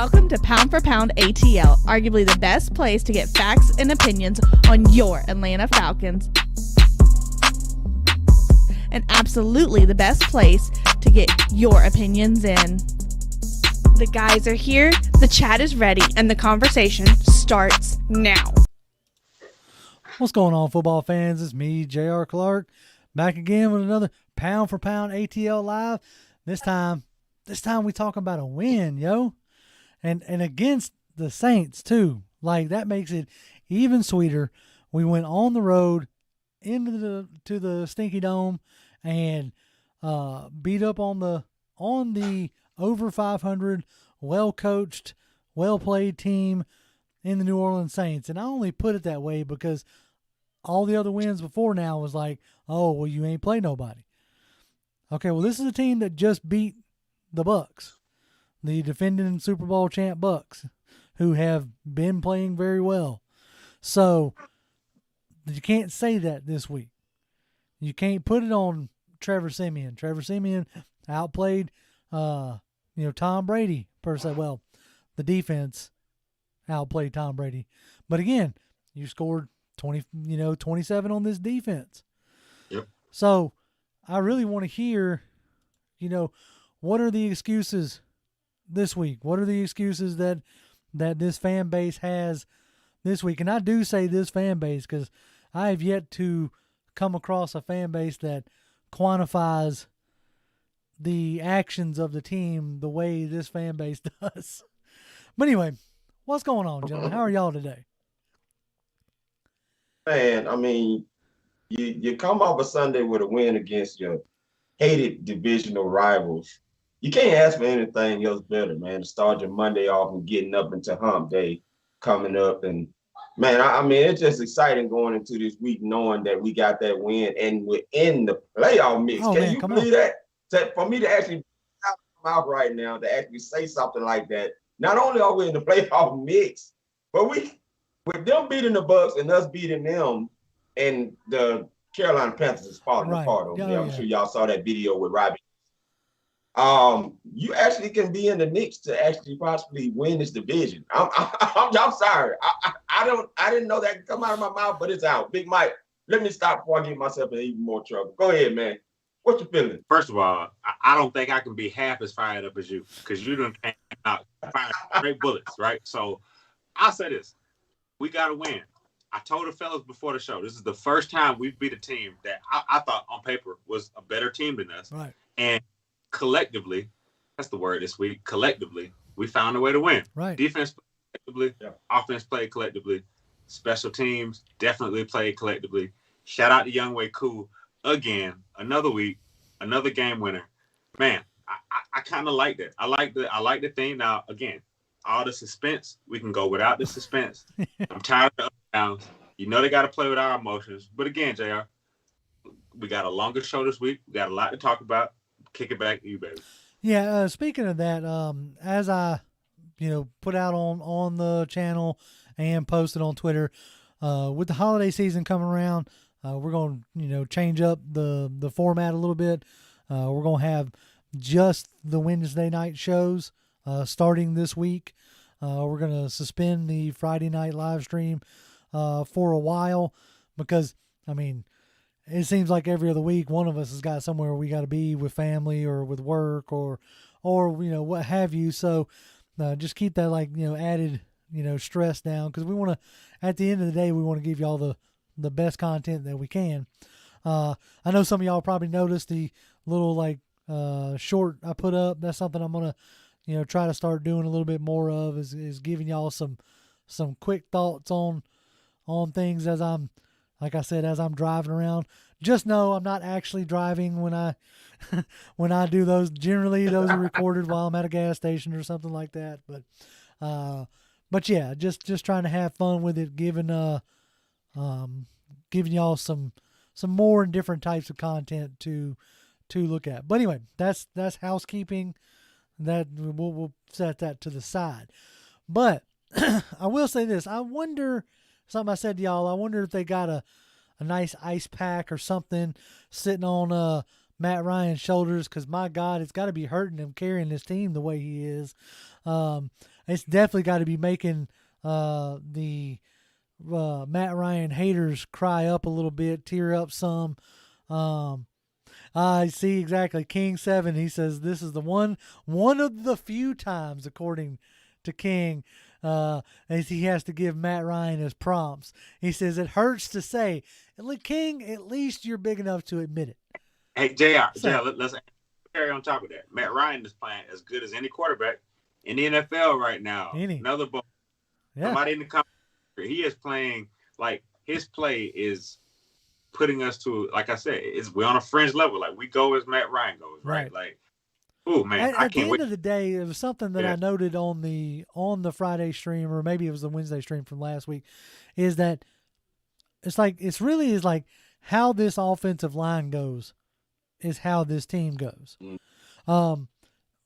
Welcome to Pound for Pound ATL, arguably the best place to get facts and opinions on your Atlanta Falcons. And absolutely the best place to get your opinions in. The guys are here, the chat is ready, and the conversation starts now. What's going on, football fans? It's me, J.R. Clark, back again with another Pound for Pound ATL Live. This time we talking about a win, yo. And against the Saints, too. Like, that makes it even sweeter. We went on the road into the Stinky Dome and beat up on the over 500, well-coached, well-played team in the New Orleans Saints. And I only put it that way because all the other wins before now was like, oh, well, you ain't played nobody. Okay, well, this is a team that just beat the Bucs, the defending Super Bowl champ Bucs, who have been playing very well. So you can't say that this week. You can't put it on Trevor Siemian. Trevor Siemian outplayed, Tom Brady per se. Well, the defense outplayed Tom Brady, but again, you scored 27 on this defense. Yep. So I really want to hear, what are the excuses this week? What are the excuses that this fan base has this week? And I do say this fan base because I have yet to come across a fan base that quantifies the actions of the team the way this fan base does. But anyway, what's going on, gentlemen? How are y'all today? Man, I mean, you come off a Sunday with a win against your hated divisional rivals. You can't ask for anything else better, man, to start your Monday off and getting up into hump day coming up. And, man, I mean, it's just exciting going into this week knowing that we got that win and we're in the playoff mix. Can you believe that? For me to actually come out right now, to actually say something like that, not only are we in the playoff mix, but with them beating the Bucs and us beating them, and the Carolina Panthers is falling apart over there. I'm sure y'all saw that video with Robbie. You actually can be in the mix to actually possibly win this division. I'm sorry. I didn't know that could come out of my mouth, but it's out. Big Mike, let me stop before I get myself in even more trouble. Go ahead, man. What you feeling? First of all, I don't think I can be half as fired up as you because you done came out firing straight bullets, right? So I'll say this. We got to win. I told the fellas before the show, this is the first time we've beat a team that I thought on paper was a better team than us. Right. And collectively, that's the word this week, collectively, we found a way to win. Right. Defense played collectively, offense played collectively, special teams definitely played collectively. Shout out to Youngway Koo again, another week, another game winner. Man, I kind of like that. I like the thing. Now, again, all the suspense, we can go without the suspense. I'm tired of the up and downs. They got to play with our emotions. But again, JR, we got a longer show this week. We got a lot to talk about. Kick it back to you, baby. Yeah, speaking of that, as I, put out on the channel and posted on Twitter, with the holiday season coming around, we're going to, change up the format a little bit. We're going to have just the Wednesday night shows starting this week. We're going to suspend the Friday night live stream for a while because, it seems like every other week one of us has got somewhere we got to be with family or with work or what have you. So just keep that added stress down because we want to, at the end of the day, we want to give y'all the best content that we can. I know some of y'all probably noticed the little short I put up. That's something I'm gonna try to start doing a little bit more of is giving y'all some quick thoughts on things as I'm driving around. Just know I'm not actually driving when I do those. Generally, those are recorded while I'm at a gas station or something like that. But yeah, just trying to have fun with it, giving y'all some more and different types of content to look at. But anyway, that's housekeeping. That we'll set that to the side. But I will say this. I wonder, something I said to y'all, I wonder if they got a nice ice pack or something sitting on Matt Ryan's shoulders, because my God, it's got to be hurting him carrying this team the way he is. it's definitely got to be making the Matt Ryan haters cry up a little bit, tear up some. I see exactly. King 7, he says this is the one of the few times, according to King, as he has to give Matt Ryan his prompts. He says it hurts to say, King, at least you're big enough to admit it. Hey, JR, let's carry on top of that. Matt Ryan is playing as good as any quarterback in the NFL right now. Another ball. Yeah. Somebody in the comments, he is playing like his play is putting us to, like I said, we're on a fringe level. Like we go as Matt Ryan goes, right? Like, oh man, at the end of the day, it was something that I noted on the Friday stream, or maybe it was the Wednesday stream from last week, is that it's really like how this offensive line goes is how this team goes.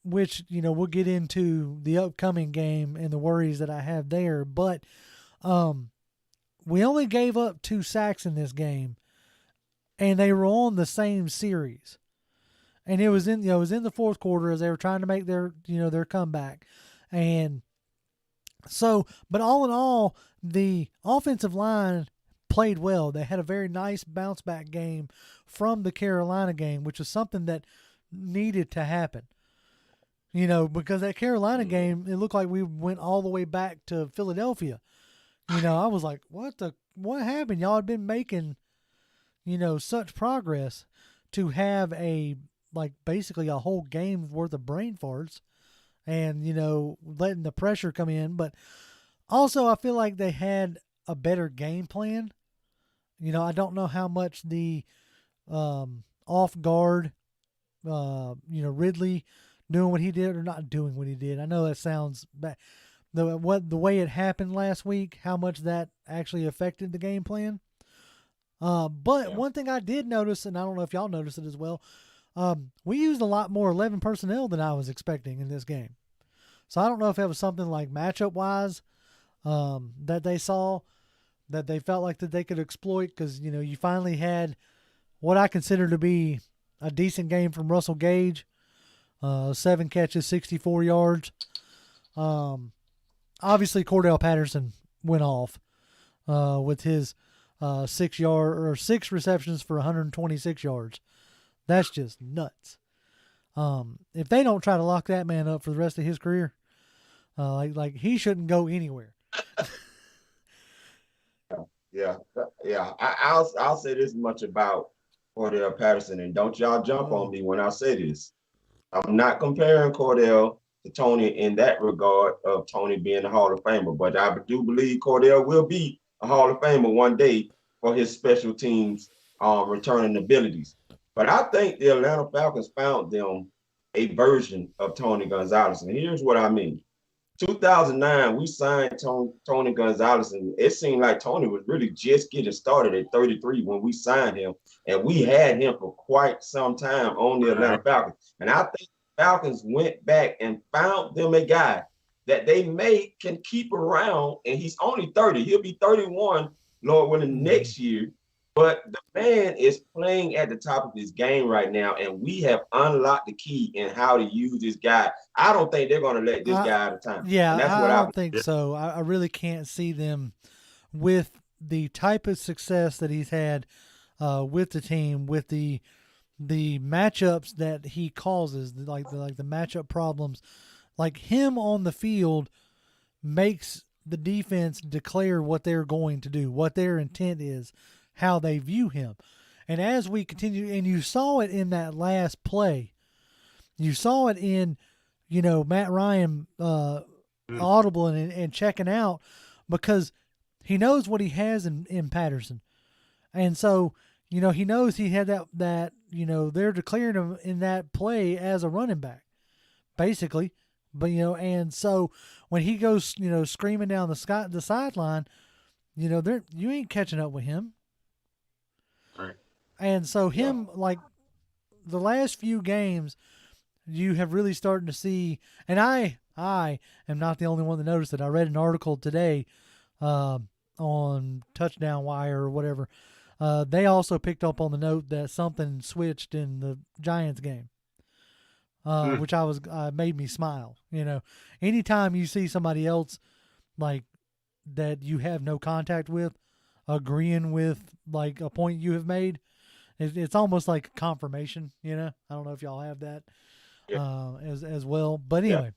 Which, we'll get into the upcoming game and the worries that I have there, but we only gave up 2 sacks in this game, and they were on the same series. And it was in the fourth quarter as they were trying to make their comeback. And so, but all in all, the offensive line played well. They had a very nice bounce back game from the Carolina game, which is something that needed to happen. Because that Carolina game, it looked like we went all the way back to Philadelphia. I was like, what happened? Y'all had been making, such progress to have basically a whole game's worth of brain farts and, letting the pressure come in. But also I feel like they had a better game plan. I don't know how much the off guard, Ridley doing what he did or not doing what he did. I know that sounds bad. The way it happened last week, how much that actually affected the game plan. But one thing I did notice, and I don't know if y'all noticed it as well, we used a lot more 11 personnel than I was expecting in this game. So I don't know if it was something like matchup-wise that they saw, that they felt like that they could exploit, because, you finally had what I consider to be a decent game from Russell Gage. 7 catches, 64 yards. Obviously, Cordell Patterson went off with his 6 receptions for 126 yards. That's just nuts. If they don't try to lock that man up for the rest of his career, like he shouldn't go anywhere. Yeah. I'll say this much about Cordell Patterson, and don't y'all jump on me when I say this. I'm not comparing Cordell to Tony in that regard of Tony being a Hall of Famer, but I do believe Cordell will be a Hall of Famer one day for his special teams returning abilities. But I think the Atlanta Falcons found them a version of Tony Gonzalez. And here's what I mean. 2009, we signed Tony Gonzalez, and it seemed like Tony was really just getting started at 33 when we signed him, and we had him for quite some time on the Atlanta Falcons. And I think the Falcons went back and found them a guy that they can keep around, and he's only 30. He'll be 31, Lord willing, next year. But the man is playing at the top of his game right now, and we have unlocked the key in how to use this guy. I don't think they're going to let this guy out of time. Yeah, I don't think so. I really can't see them with the type of success that he's had with the team, with the matchups that he causes, like the matchup problems. Like him on the field makes the defense declare what they're going to do, what their intent is, how they view him. And as we continue, and you saw it in that last play, you saw it in, Matt Ryan audible and checking out, because he knows what he has in Patterson. And so, he knows he had that they're declaring him in that play as a running back, basically. But, and so when he goes, screaming down the sideline, you ain't catching up with him. Right. And so like the last few games, you have really started to see, and I am not the only one that noticed it. I read an article today on Touchdown Wire or whatever. They also picked up on the note that something switched in the Giants game. which made me smile. Anytime you see somebody else like that you have no contact with, agreeing with like a point you have made, it's almost like confirmation. I don't know if y'all have that as well, but anyway.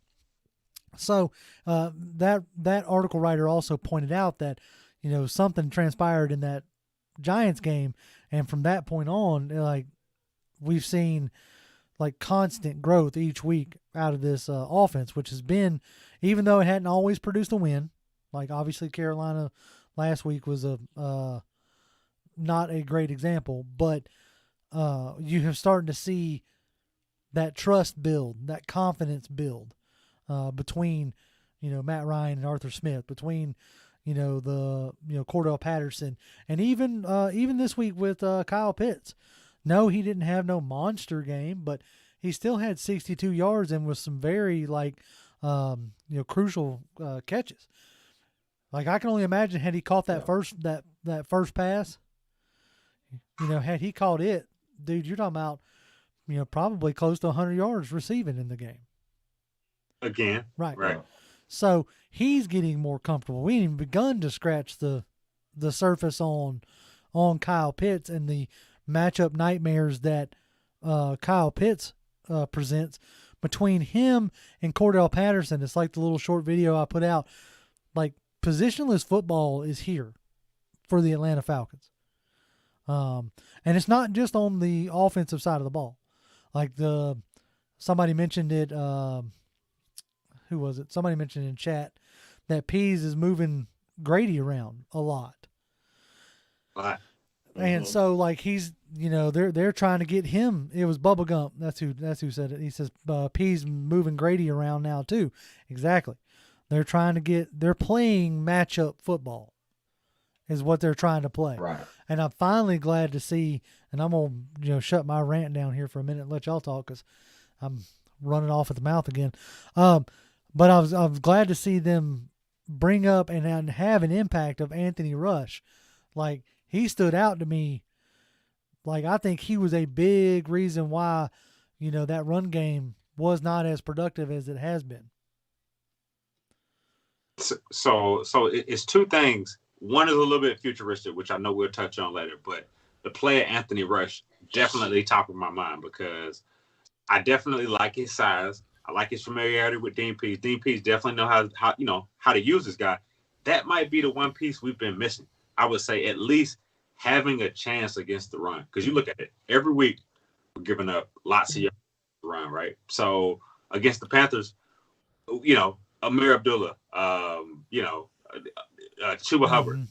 So that article writer also pointed out that something transpired in that Giants game, and from that point on, like we've seen like constant growth each week out of this offense, which has been, even though it hadn't always produced a win, like obviously Carolina last week was not a great example, but you have started to see that trust build, that confidence build between Matt Ryan and Arthur Smith, between Cordell Patterson, and even this week with Kyle Pitts. No, he didn't have no monster game, but he still had 62 yards and with some very crucial catches. Like I can only imagine had he caught that first pass, had he caught it, dude, you're talking about probably close to 100 yards receiving in the game. Again, right. So he's getting more comfortable. We ain't even begun to scratch the surface on Kyle Pitts and the matchup nightmares that Kyle Pitts presents between him and Cordell Patterson. It's like the little short video I put out. Like positionless football is here for the Atlanta Falcons, and it's not just on the offensive side of the ball. Like somebody mentioned it. Who was it? Somebody mentioned in chat that Pease is moving Grady around a lot. Right. And so like he's, they're trying to get him. It was Bubba Gump. That's who said it. He says Pease moving Grady around now too. Exactly. They're playing matchup football is what they're trying to play. Right. And I'm finally glad to see, and I'm going to shut my rant down here for a minute and let y'all talk because I'm running off at the mouth again. But I was glad to see them bring up and have an impact of Anthony Rush. Like he stood out to me. Like I think he was a big reason why, that run game was not as productive as it has been. So it's two things. One is a little bit futuristic, which I know we'll touch on later, but the player Anthony Rush definitely top of my mind because I definitely like his size. I like his familiarity with Dean Pease. Dean Pease definitely know how to use this guy. That might be the one piece we've been missing. I would say at least having a chance against the run. Because you look at it, every week we're giving up lots of yards to run, right? So against the Panthers, Amir Abdullah, Chuba Hubbard,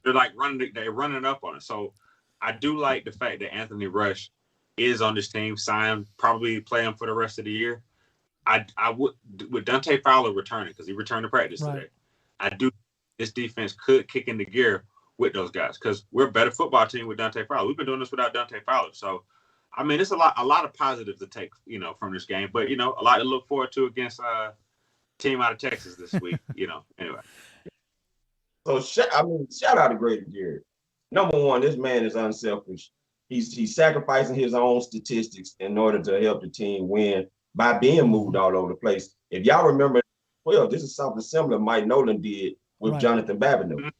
they're running up on it. So I do like the fact that Anthony Rush is on this team, signed, probably playing for the rest of the year. I would, with Dante Fowler returning, because he returned to practice today, I do this defense could kick into gear with those guys because we're a better football team with Dante Fowler. We've been doing this without Dante Fowler. So, I mean, it's a lot of positives to take, from this game, but, a lot to look forward to against a team out of Texas this week, anyway. So, shout out to Grady Jarrett. Number one, this man is unselfish. He's sacrificing his own statistics in order to help the team win by being moved all over the place. If y'all remember, this is something similar Mike Nolan did with Jonathan Babineau.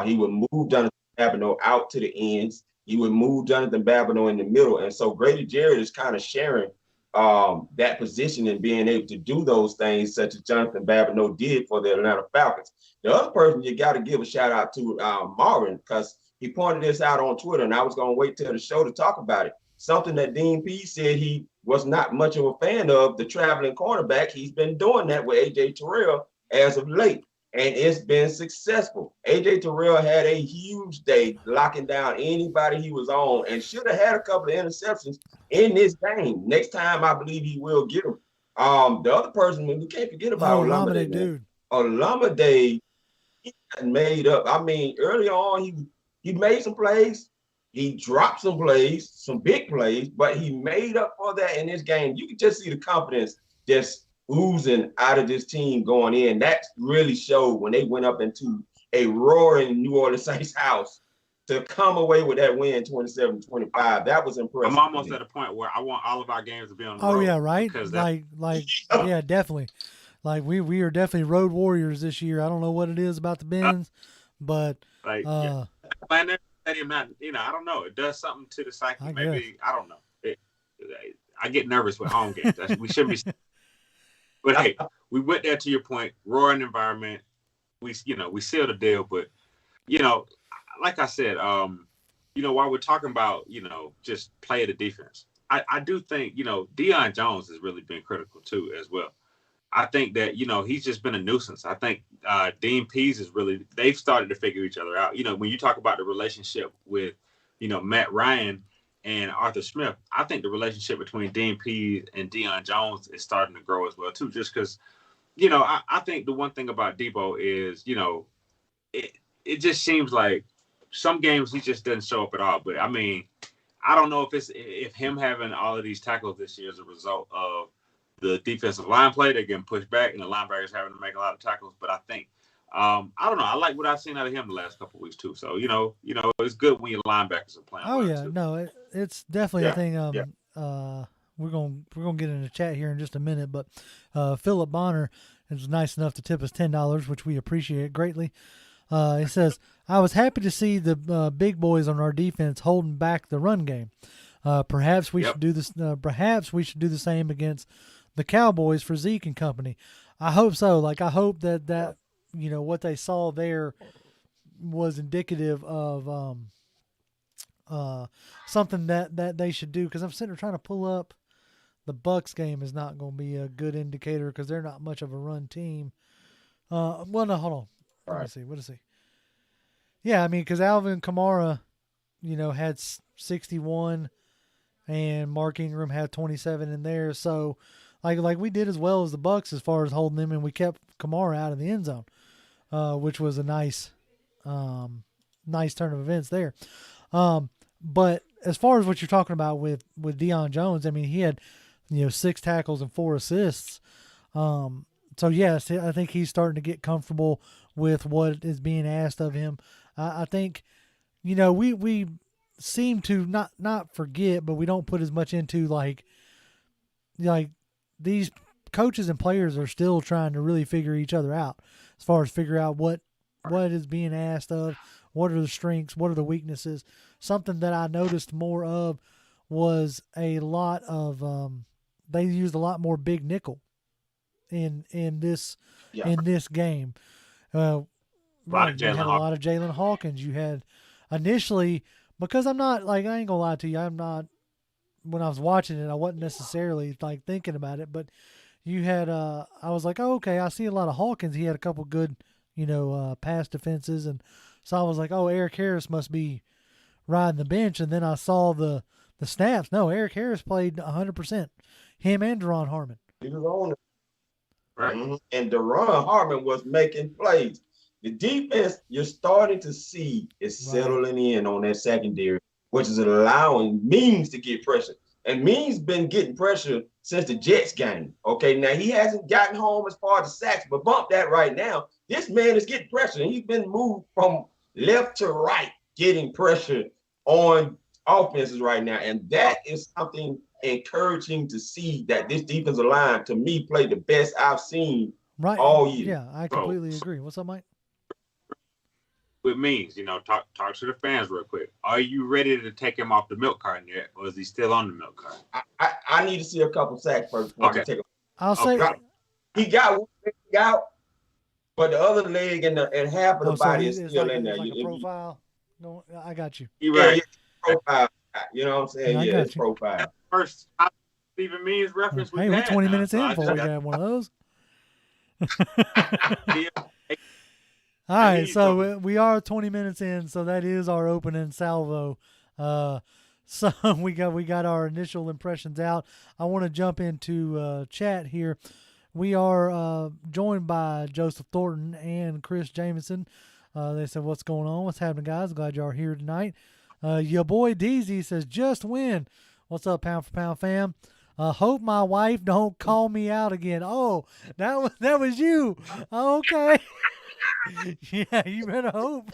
He would move Jonathan Babineau out to the ends. He would move Jonathan Babineau in the middle. And so Grady Jarrett is kind of sharing that position and being able to do those things such as Jonathan Babineau did for the Atlanta Falcons. The other person you got to give a shout out to, Marvin, because he pointed this out on Twitter, and I was going to wait till the show to talk about it. Something that Dean Pease said he was not much of a fan of, the traveling cornerback. He's been doing that with A.J. Terrell as of late, and it's been successful. A.J. Terrell had a huge day locking down anybody he was on and should have had a couple of interceptions in this game. Next time, I believe he will get them. The other person, we can't forget about Olamide, dude. Olamide, he made up. I mean, early on, he made some plays. He dropped some plays, some big plays, but he made up for that in this game. You can just see the confidence just oozing out of this team going in. That really showed when they went up into a roaring New Orleans Saints house to come away with that win 27-25, that was impressive. I'm almost at a point where I want all of our games to be on the road. Oh yeah, right. Because Yeah, definitely. Like we are definitely road warriors this year. I don't know what it is about the Benz, but Atlanta Stadium, not I don't know. It does something to the psyche. Maybe I don't know. I get nervous with home games. We shouldn't be. But hey, we went there to your point. Roaring environment. We sealed the deal. But like I said, while we're talking about just play the defense, I do think Deion Jones has really been critical too as well. I think that he's just been a nuisance. I think Dean Pease is really they've started to figure each other out. When you talk about the relationship with Matt Ryan and Arthur Smith, I think the relationship between Dean Pease and Deion Jones is starting to grow as well too. Just because I think the one thing about Debo is it just seems like some games he just doesn't show up at all. But I mean, I don't know if him having all of these tackles this year is a result of the defensive line play. They're getting pushed back and the linebackers having to make a lot of tackles. But I think, I don't know. I like what I've seen out of him the last couple of weeks too. So, it's good when your linebackers are playing. Oh yeah, too. No, it's definitely a thing. We're going to get in the chat here in just a minute, but Philip Bonner is nice enough to tip us $10, which we appreciate greatly. He says, I was happy to see the big boys on our defense holding back the run game. Perhaps we should do this. Perhaps we should do the same against the Cowboys for Zeke and company. I hope so. Like, I hope that what they saw there was indicative of something that they should do. Because I'm sitting there trying to pull up the Bucs game is not going to be a good indicator because they're not much of a run team. Well, no, hold on. Let me see. What is he? Yeah, I mean, because Alvin Kamara, had 61, and Mark Ingram had 27 in there. So, like we did as well as the Bucs as far as holding them, and we kept Kamara out of the end zone, which was a nice turn of events there. But as far as what you're talking about with Deion Jones, I mean, he had 6 tackles and 4 assists. So yes, I think he's starting to get comfortable with what is being asked of him. I think, we seem to not forget, but we don't put as much into like these coaches and players are still trying to really figure each other out as far as figure out what is being asked of, what are the strengths, what are the weaknesses. Something that I noticed more of was a lot of they used a lot more big nickel in this game. You had a lot of Jalen Hawkins. You had initially, because I'm not I ain't gonna lie to you, I'm not, when I was watching it, I wasn't necessarily thinking about it, but you had I was like, oh, okay, I see a lot of Hawkins. He had a couple good pass defenses, and so I was like, oh, Eric Harris must be riding the bench, and then I saw the snaps. No, Eric Harris played 100%. Him and Deron Harmon. He was on it. Right. And Deron Harmon was making plays. The defense you're starting to see is settling in on that secondary, which is allowing Means to get pressure. And Means been getting pressure since the Jets game. Okay, now he hasn't gotten home as far as sacks, but bump that right now. This man is getting pressure, and he's been moved from left to right, getting pressure on offenses right now. And that is something encouraging to see, that this defensive line, to me, played the best I've seen all year. Yeah, I completely agree. What's up, Mike? With Means, talk to the fans real quick. Are you ready to take him off the milk carton yet, or is he still on the milk carton? I need to see a couple sacks first. Okay. I'll say he got one leg out, but the other leg and half of the body is still in there. Like a profile. No, I got you. You're right. Yeah, profile. You know what I'm saying? Yeah, it's profile. First Stephen Means reference. Hey, we're 20 minutes in before we got one of those. All right, so we are 20 minutes in, so that is our opening salvo. So we got our initial impressions out. I want to jump into chat here. We are joined by Joseph Thornton and Chris Jamison. They said, "What's going on? What's happening, guys? Glad y'all are here tonight." Your boy DZ says, "Just win." What's up, Pound for Pound fam? Hope my wife don't call me out again. Oh, that was you. Okay. Yeah, you better hope.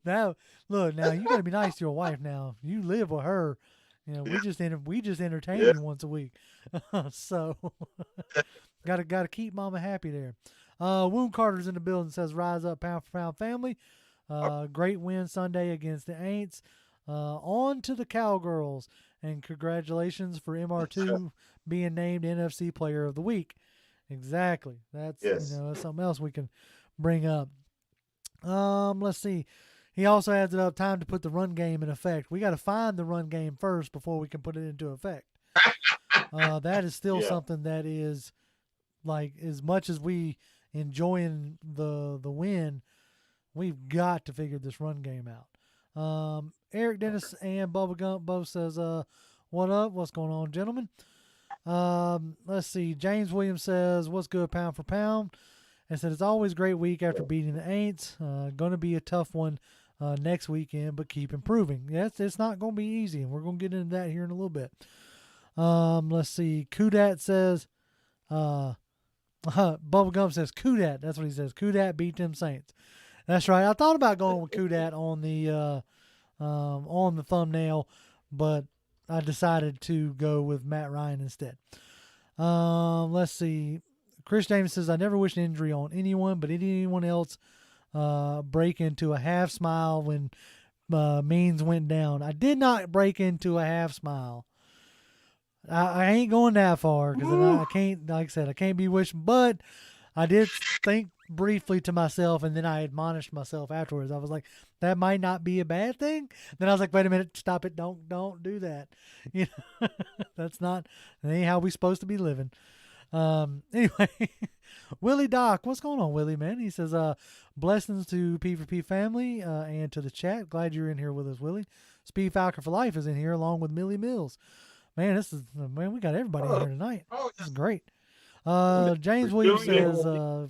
Now, look, now you got to be nice to your wife. Now you live with her. You know, we just entertain you once a week. So gotta keep Mama happy there. Wound Carter's in the building. Says rise up, pound for pound family. Great win Sunday against the Aints. On to the Cowgirls, and congratulations for MR2 being named NFC Player of the Week. Exactly. That's that's something else we can bring up. Let's see. He also adds it up time to put the run game in effect. We got to find the run game first before we can put it into effect. That is still something that is like, as much as we enjoying the win, we've got to figure this run game out. Eric Dennis and Bubba Gump both says, what up? What's going on, gentlemen? Let's see. James Williams says, what's good pound for pound? And said, it's always a great week after beating the Aints. Going to be a tough one next weekend, but keep improving. Yes, it's not going to be easy, and we're going to get into that here in a little bit. Let's see. Kudat says, Bubba Gump says, Kudat. That's what he says. Kudat beat them Saints. That's right. I thought about going with Kudat on the thumbnail, but I decided to go with Matt Ryan instead. Let's see. Chris James says, I never wish an injury on anyone, but anyone else break into a half smile when Means went down. I did not break into a half smile. I ain't going that far because I can't, like I said, I can't be wishing, but I did think briefly to myself, and then I admonished myself afterwards. I was like, that might not be a bad thing. Then I was like, wait a minute, stop it. Don't do that. You know, that ain't how we supposed to be living. Anyway, Willie Doc, what's going on, Willie, man? He says, blessings to P4P family, and to the chat. Glad you're in here with us, Willie. Speed Falcon for Life is in here along with Millie Mills. Man, we got everybody in here tonight. This is great. James Williams says,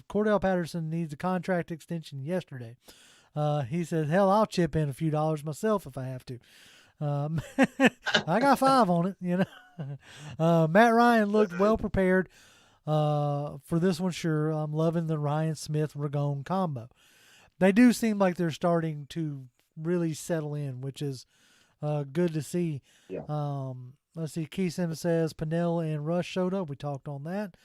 Cordell Patterson needs a contract extension yesterday. He says, hell, I'll chip in a few dollars myself if I have to. I got 5 on it, you know. Matt Ryan looked well prepared for this one, sure. I'm loving the Ryan Smith-Ragone combo. They do seem like they're starting to really settle in, which is good to see. Yeah. Let's see. Keith Simmons says Pennell and Rush showed up. We talked on that.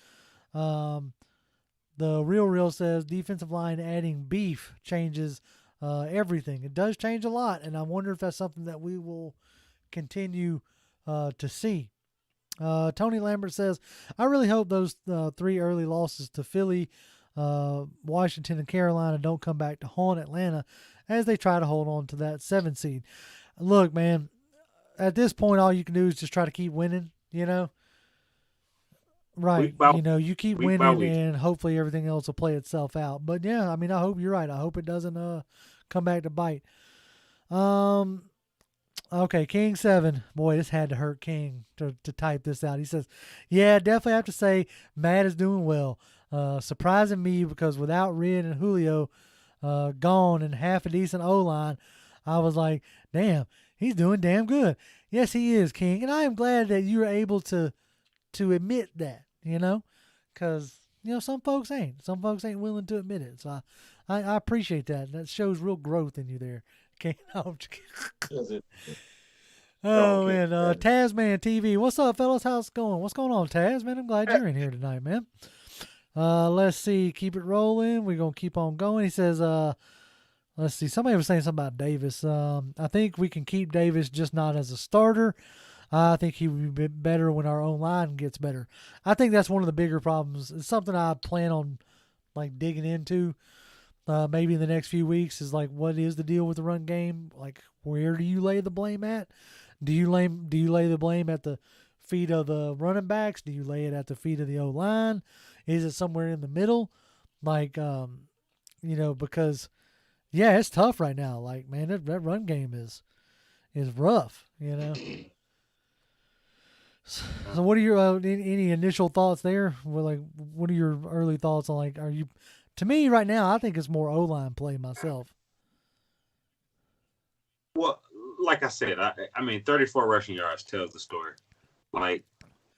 The Real says defensive line adding beef changes everything. It does change a lot, and I wonder if that's something that we will continue to see. Tony Lambert says, I really hope those 3 early losses to Philly, Washington, and Carolina don't come back to haunt Atlanta as they try to hold on to that 7 seed. Look, man, at this point, all you can do is just try to keep winning, you know? Right. You know, you keep winning and hopefully everything else will play itself out. But, yeah, I mean, I hope you're right. I hope it doesn't come back to bite. Okay, King 7. Boy, this had to hurt King to type this out. He says, yeah, definitely have to say Matt is doing well. Surprising me because without Red and Julio gone and half a decent O-line, I was like, damn, he's doing damn good. Yes, he is, King. And I am glad that you were able to admit that, you know, because, you know, some folks ain't. Some folks ain't willing to admit it. So I appreciate that. That shows real growth in you there. Okay. Oh, man. Tasman TV. What's up, fellas? How's it going? What's going on, Taz, man? I'm glad you're in here tonight, man. Let's see. Keep it rolling. We're going to keep on going. He says, let's see. Somebody was saying something about Davis. I think we can keep Davis, just not as a starter. I think he would be better when our own line gets better. I think that's one of the bigger problems. It's something I plan on like digging into maybe in the next few weeks is like, what is the deal with the run game? Like, where do you lay the blame at? Do you lay the blame at the feet of the running backs? Do you lay it at the feet of the O-line? Is it somewhere in the middle? Like, you know, because, yeah, it's tough right now. Like, man, that run game is rough, you know. So what are your any initial thoughts there? Well, like, what are your early thoughts on, like, are you, to me right now, I think it's more O-line play myself. Well, like I said, I mean, 34 rushing yards tells the story. Like,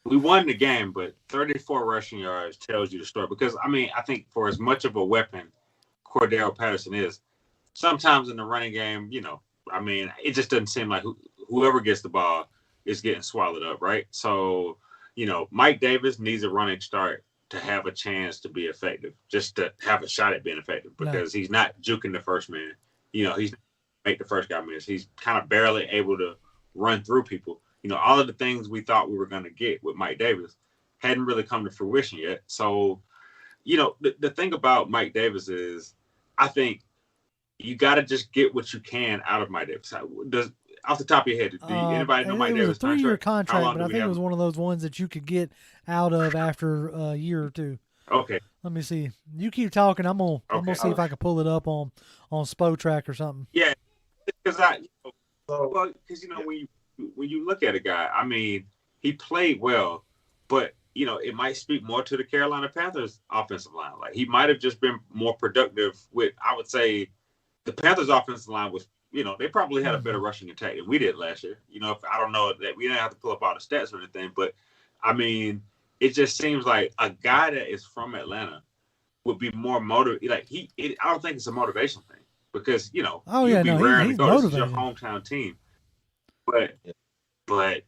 we won the game, but 34 rushing yards tells you the story. Because, I mean, I think for as much of a weapon Cordell Patterson is, sometimes in the running game, I mean, it just doesn't seem like whoever gets the ball is getting swallowed up, right? So, Mike Davis needs a running start to have a chance to be effective, just to have a shot at being effective, because he's not juking the first man. He's make the first guy miss. He's kind of barely able to run through people. All of the things we thought we were going to get with Mike Davis hadn't really come to fruition yet. So, the thing about Mike Davis is, I think you got to just get what you can out of Mike Davis. Off the top of your head, do anybody know Mike Davis? It was a 3-year contract, but I think it was one of those ones that you could get out of after a year or two. Okay. Let me see. You keep talking. I'm gonna see if I can pull it up on SpoTrack or something. Yeah, because when you look at a guy, I mean, he played well, but it might speak more to the Carolina Panthers offensive line. Like, he might have just been more productive with, I would say, the Panthers offensive line was, they probably had a better rushing attack than we did last year. I don't know that we didn't have to pull up all the stats or anything, but I mean, it just seems like a guy that is from Atlanta would be more motivated. Like, I don't think it's a motivation thing, because he's raring to go. motivated. This is your hometown team, but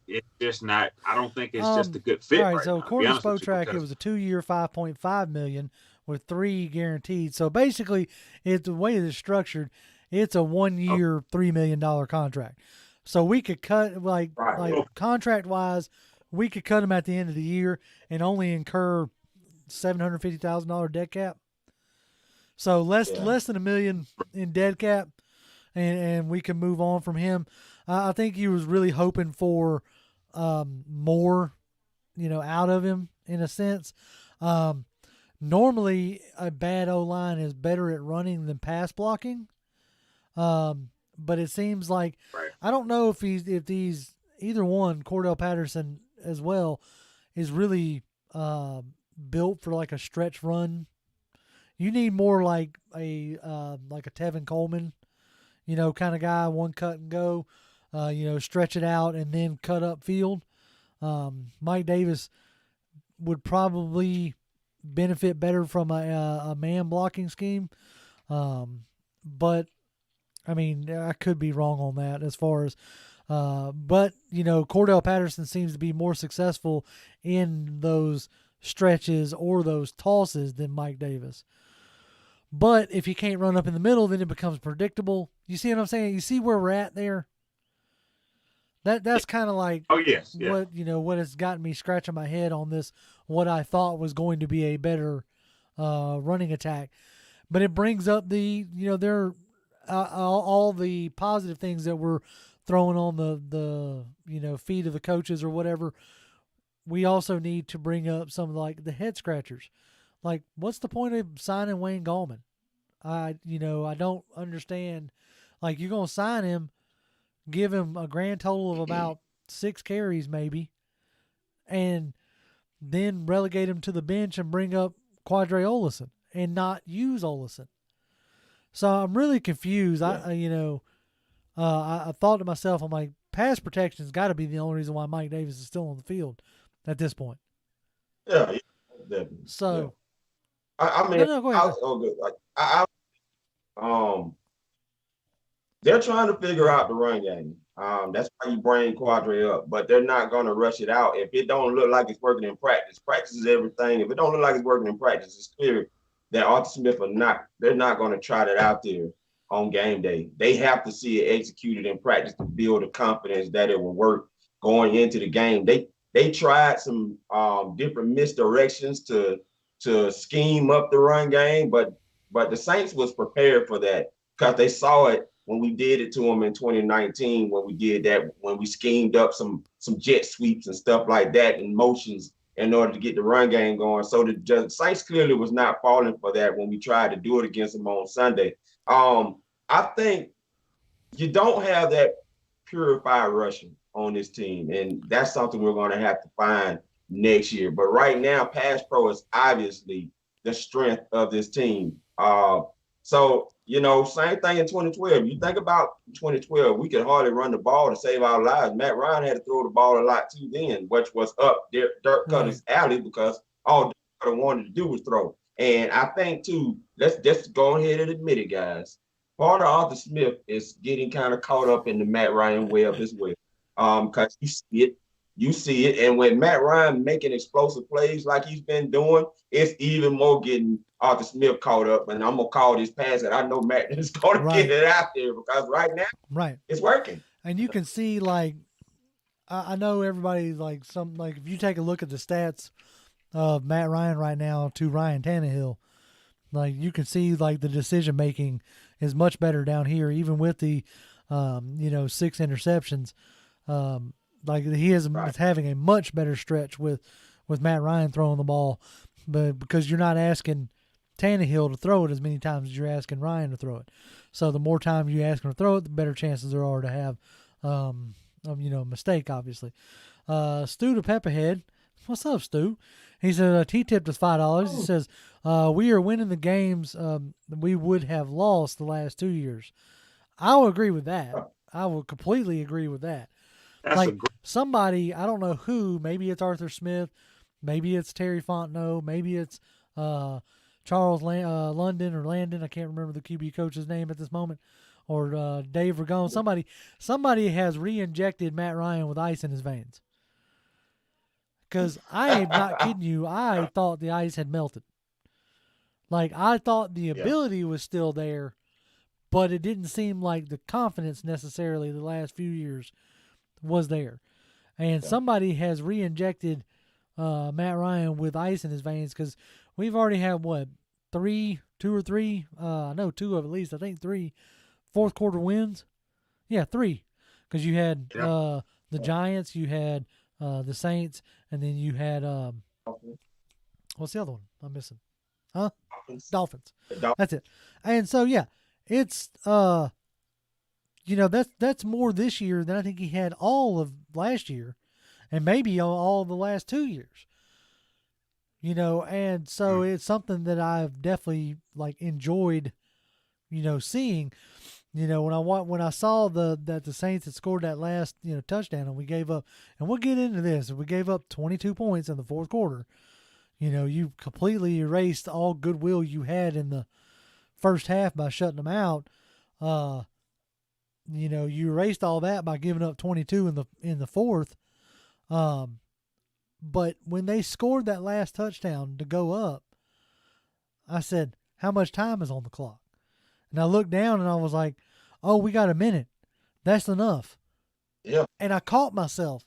it's just not. I don't think it's just a good fit. All right, so according to SpoTrack, it was a 2-year, $5.5 million with 3 guaranteed. So basically, it's the way it's structured. It's a 1-year, $3 million contract. So we could cut contract wise, we could cut him at the end of the year and only incur $750,000 dead cap. So less than $1 million in dead cap, and we can move on from him. I think he was really hoping for more, out of him in a sense. Normally, a bad O-line is better at running than pass blocking. But it seems like I don't know if these either one, Cordell Patterson as well, is really built for like a stretch run. You need more like a Tevin Coleman, kind of guy, one cut and go, stretch it out and then cut up field. Mike Davis would probably benefit better from a man blocking scheme. But I mean, I could be wrong on that as far as, but Cordell Patterson seems to be more successful in those stretches or those tosses than Mike Davis. But if you can't run up in the middle, then it becomes predictable. You see what I'm saying? You see where we're at there? That's kind of like what has gotten me scratching my head on this, what I thought was going to be a better running attack. But it brings up the, there all the positive things that we're throwing on the feet of the coaches or whatever. We also need to bring up some of the head scratchers. Like, what's the point of signing Wayne Gallman? I don't understand. Like, you're going to sign him, give him a grand total of about 6 carries maybe, and then relegate him to the bench and bring up Quadre Olison and not use Olison. So I'm really confused. Yeah. I thought to myself, I'm like, pass protection's got to be the only reason why Mike Davis is still on the field at this point. Yeah, definitely. So, I mean, they're trying to figure out the run game. That's why you bring Quadre up, but they're not going to rush it out. If it don't look like it's working in practice, practice is everything. If it don't look like it's working in practice, it's clear that Arthur Smith they're not going to try that out there on game day. They have to see it executed in practice to build the confidence that it will work going into the game. They tried some different misdirections to scheme up the run game, but the Saints was prepared for that because they saw it when we did it to them in 2019, when we did that, when we schemed up some jet sweeps and stuff like that and motions in order to get the run game going. So the Saints clearly was not falling for that when we tried to do it against them on Sunday. I think you don't have that purified rushing on this team, and that's something we're going to have to find next year. But right now, pass pro is obviously the strength of this team. So, same thing in 2012. You think about 2012, we could hardly run the ball to save our lives. Matt Ryan had to throw the ball a lot too then, which was up Dirk Cutter's alley because all Dirk Cutter wanted to do was throw. And I think, too, let's just go ahead and admit it, guys. part of Arthur Smith is getting kind of caught up in the Matt Ryan web as well. Because you see it, and when Matt Ryan making explosive plays like he's been doing, it's even more getting Arthur Smith caught up. And I'm gonna call this pass, and I know Matt is gonna get it out there because right now, it's working. And you can see, like, I know everybody, like, if you take a look at the stats of Matt Ryan right now to Ryan Tannehill, like, you can see, like, the decision making is much better down here, even with the 6 interceptions. Like, he is having a much better stretch with Matt Ryan throwing the ball, but because you're not asking Tannehill to throw it as many times as you're asking Ryan to throw it. So the more time you ask him to throw it, the better chances there are to have a mistake, obviously. Stu to Pepperhead. What's up, Stu? He said he tipped us $5. He says, we are winning the games we would have lost the last 2 years. I will agree with that. I will completely agree with that. That's somebody, I don't know who, maybe it's Arthur Smith, maybe it's Terry Fontenot, maybe it's Charles London or Landon, I can't remember the QB coach's name at this moment, or Dave Ragone. Somebody has re-injected Matt Ryan with ice in his veins. Because I am not kidding you, I thought the ice had melted. Like, I thought the ability was still there, but it didn't seem like the confidence necessarily the last few years was there. And somebody has re-injected Matt Ryan with ice in his veins, because we've already had, two or three, no, two of at least, I think 3 fourth quarter wins. Yeah, 3. Because you had the Giants, you had the Saints, and then you had, what's the other one I'm missing? Huh? Dolphins. That's it. And so, yeah, it's, that's more this year than I think he had all of last year, and maybe all the last 2 years. And so it's something that I've definitely, like, enjoyed, seeing. When I saw that the Saints had scored that last touchdown, and we gave up, and we'll get into this, we gave up 22 points in the fourth quarter. You completely erased all goodwill you had in the first half by shutting them out. You erased all that by giving up 22 in the fourth. But when they scored that last touchdown to go up, I said, how much time is on the clock? And I looked down and I was like, oh, we got a minute. That's enough. Yeah. And I caught myself.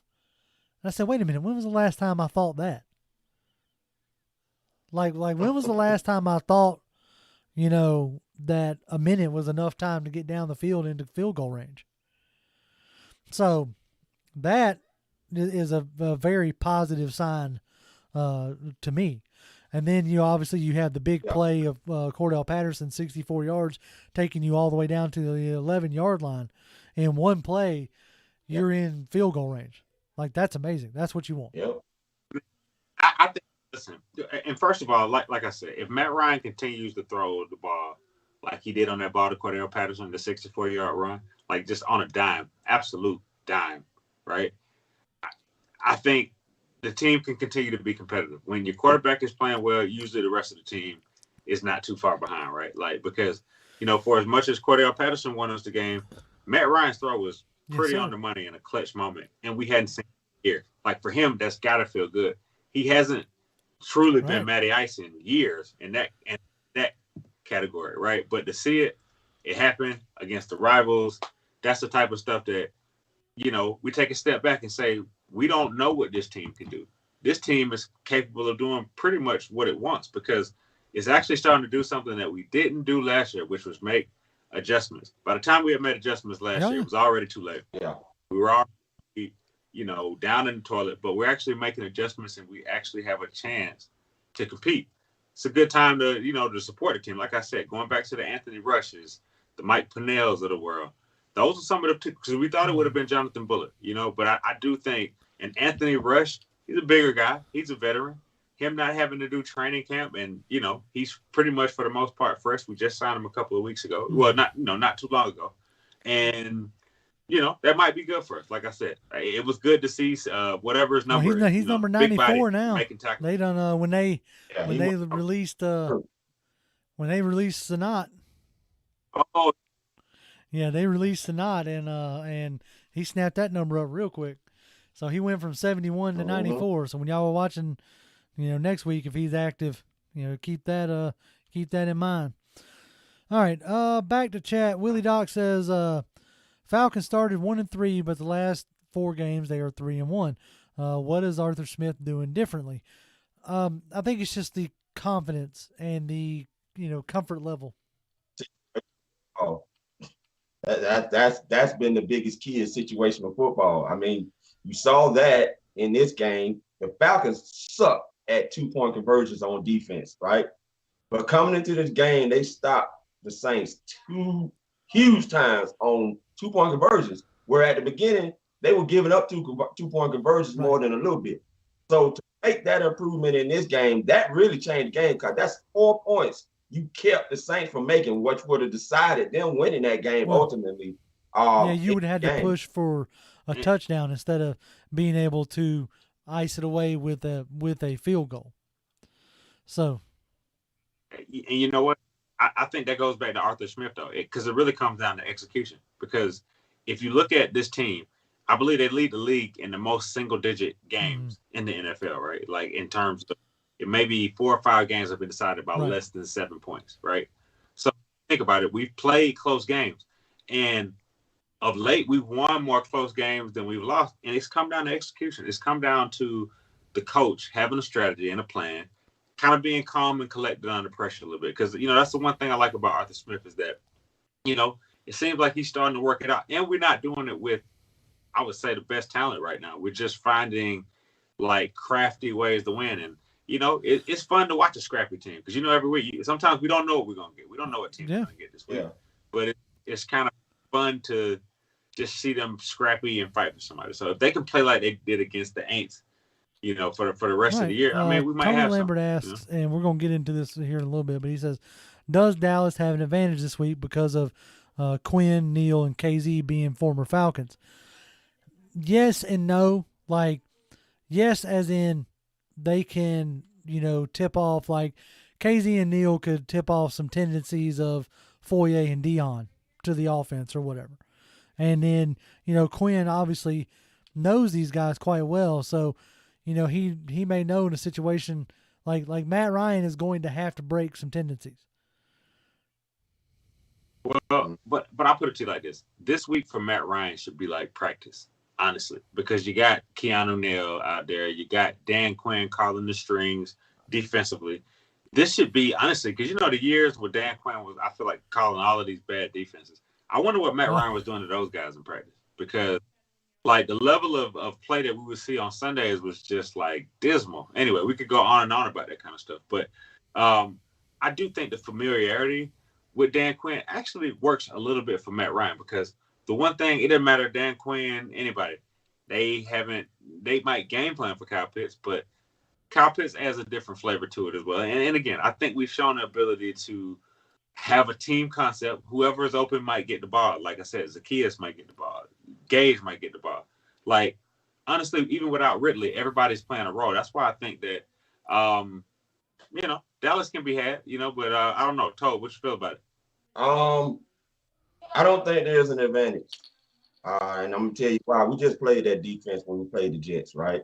And I said, wait a minute, when was the last time I thought that? Like when was the last time I thought, that a minute was enough time to get down the field into field goal range? So that is a very positive sign to me. And then you have the big play of Cordell Patterson, 64 yards, taking you all the way down to the 11-yard line. In one play, you're in field goal range. Like, that's amazing. That's what you want. Yep. I think, listen, and first of all, like I said, if Matt Ryan continues to throw the ball like he did on that ball to Cordell Patterson, the 64-yard run, like just on a dime, absolute dime, right? I think the team can continue to be competitive. When your quarterback is playing well, usually the rest of the team is not too far behind, right? Like, because, for as much as Cordell Patterson won us the game, Matt Ryan's throw was pretty on the money in a clutch moment, and we hadn't seen it here. Like, for him, that's got to feel good. He hasn't truly been Matty Ice in years in that category, right? But to see it happen against the rivals, that's the type of stuff that, we take a step back and say, we don't know what this team can do. This team is capable of doing pretty much what it wants, because it's actually starting to do something that we didn't do last year, which was make adjustments. By the time we had made adjustments last year, it was already too late. Yeah. We were already, down in the toilet, but we're actually making adjustments, and we actually have a chance to compete. It's a good time to, to support the team. Like I said, going back to the Anthony Rushes, the Mike Pinnells of the world, those are some of the, because we thought it would have been Jonathan Bullock, but I do think, and Anthony Rush, he's a bigger guy. He's a veteran. Him not having to do training camp, and, he's pretty much for the most part fresh. We just signed him a couple of weeks ago. Well, not too long ago. And, that might be good for us. Like I said, it was good to see whatever his number is. He's number 94 now. They done when they released Sanat. Oh, Yeah, they released tonight, and he snapped that number up real quick. So he went from 71 to 94. So when y'all were watching, next week, if he's active, keep that in mind. All right, back to chat. Willie Doc says Falcons started 1-3, but the last 4 games they are 3-1. What is Arthur Smith doing differently? I think it's just the confidence and the comfort level. Oh, that's been the biggest key in situational football. I mean, you saw that in this game. The Falcons suck at 2-point conversions on defense, right? But coming into this game, they stopped the Saints 2 huge times on 2-point conversions, where at the beginning, they were giving up 2-point conversions more than a little bit. So to make that improvement in this game, that really changed the game, because that's 4 points you kept the Saints from making, which would have decided them winning that game ultimately. You would have had to push for a touchdown instead of being able to ice it away with a field goal. So, and you know what? I think that goes back to Arthur Smith, though, because it really comes down to execution. Because if you look at this team, I believe they lead the league in the most single-digit games in the NFL, right? Like in terms of it may be 4 or 5 games have been decided by less than 7 points, right? So think about it. We've played close games. And of late, we've won more close games than we've lost. And it's come down to execution. It's come down to the coach having a strategy and a plan, kind of being calm and collected under pressure a little bit. Because, that's the one thing I like about Arthur Smith is that, it seems like he's starting to work it out. And we're not doing it with, I would say, the best talent right now. We're just finding, like, crafty ways to win. And, it's fun to watch a scrappy team. Because, every week, sometimes we don't know what we're going to get. We don't know what team's going to get this week. Yeah. But it's kind of fun to just see them scrappy and fight for somebody. So if they can play like they did against the Aints, for the rest of the year, I mean, we might Tony have Lambert asks, and we're going to get into this here in a little bit, but he says, does Dallas have an advantage this week because of Quinn, Neal, and KZ being former Falcons? Yes and no. Like, yes, as in they can, tip off, like KZ and Neal could tip off some tendencies of Foye and Dion to the offense or whatever. And then, Quinn obviously knows these guys quite well. So, he may know in a situation like Matt Ryan is going to have to break some tendencies. Well, but I'll put it to you like this. This week for Matt Ryan should be like practice, honestly, because you got Keanu Neal out there. You got Dan Quinn calling the strings defensively. This should be, honestly, because, the years where Dan Quinn was, I feel like, calling all of these bad defenses. I wonder what Matt Ryan was doing to those guys in practice, because, like, the level of play that we would see on Sundays was just, like, dismal. Anyway, we could go on and on about that kind of stuff. But I do think the familiarity with Dan Quinn actually works a little bit for Matt Ryan, because the one thing, it doesn't matter, Dan Quinn, anybody, they might game plan for Kyle Pitts, but Kyle Pitts adds a different flavor to it as well. And again, I think we've shown the ability to have a team concept. Whoever is open might get the ball. Like I said, Zacchaeus might get the ball. Gage might get the ball. Like, honestly, even without Ridley, everybody's playing a role. That's why I think that, Dallas can be had, but I don't know. Toad, what you feel about it? I don't think there's an advantage. And I'm going to tell you why. We just played that defense when we played the Jets, right?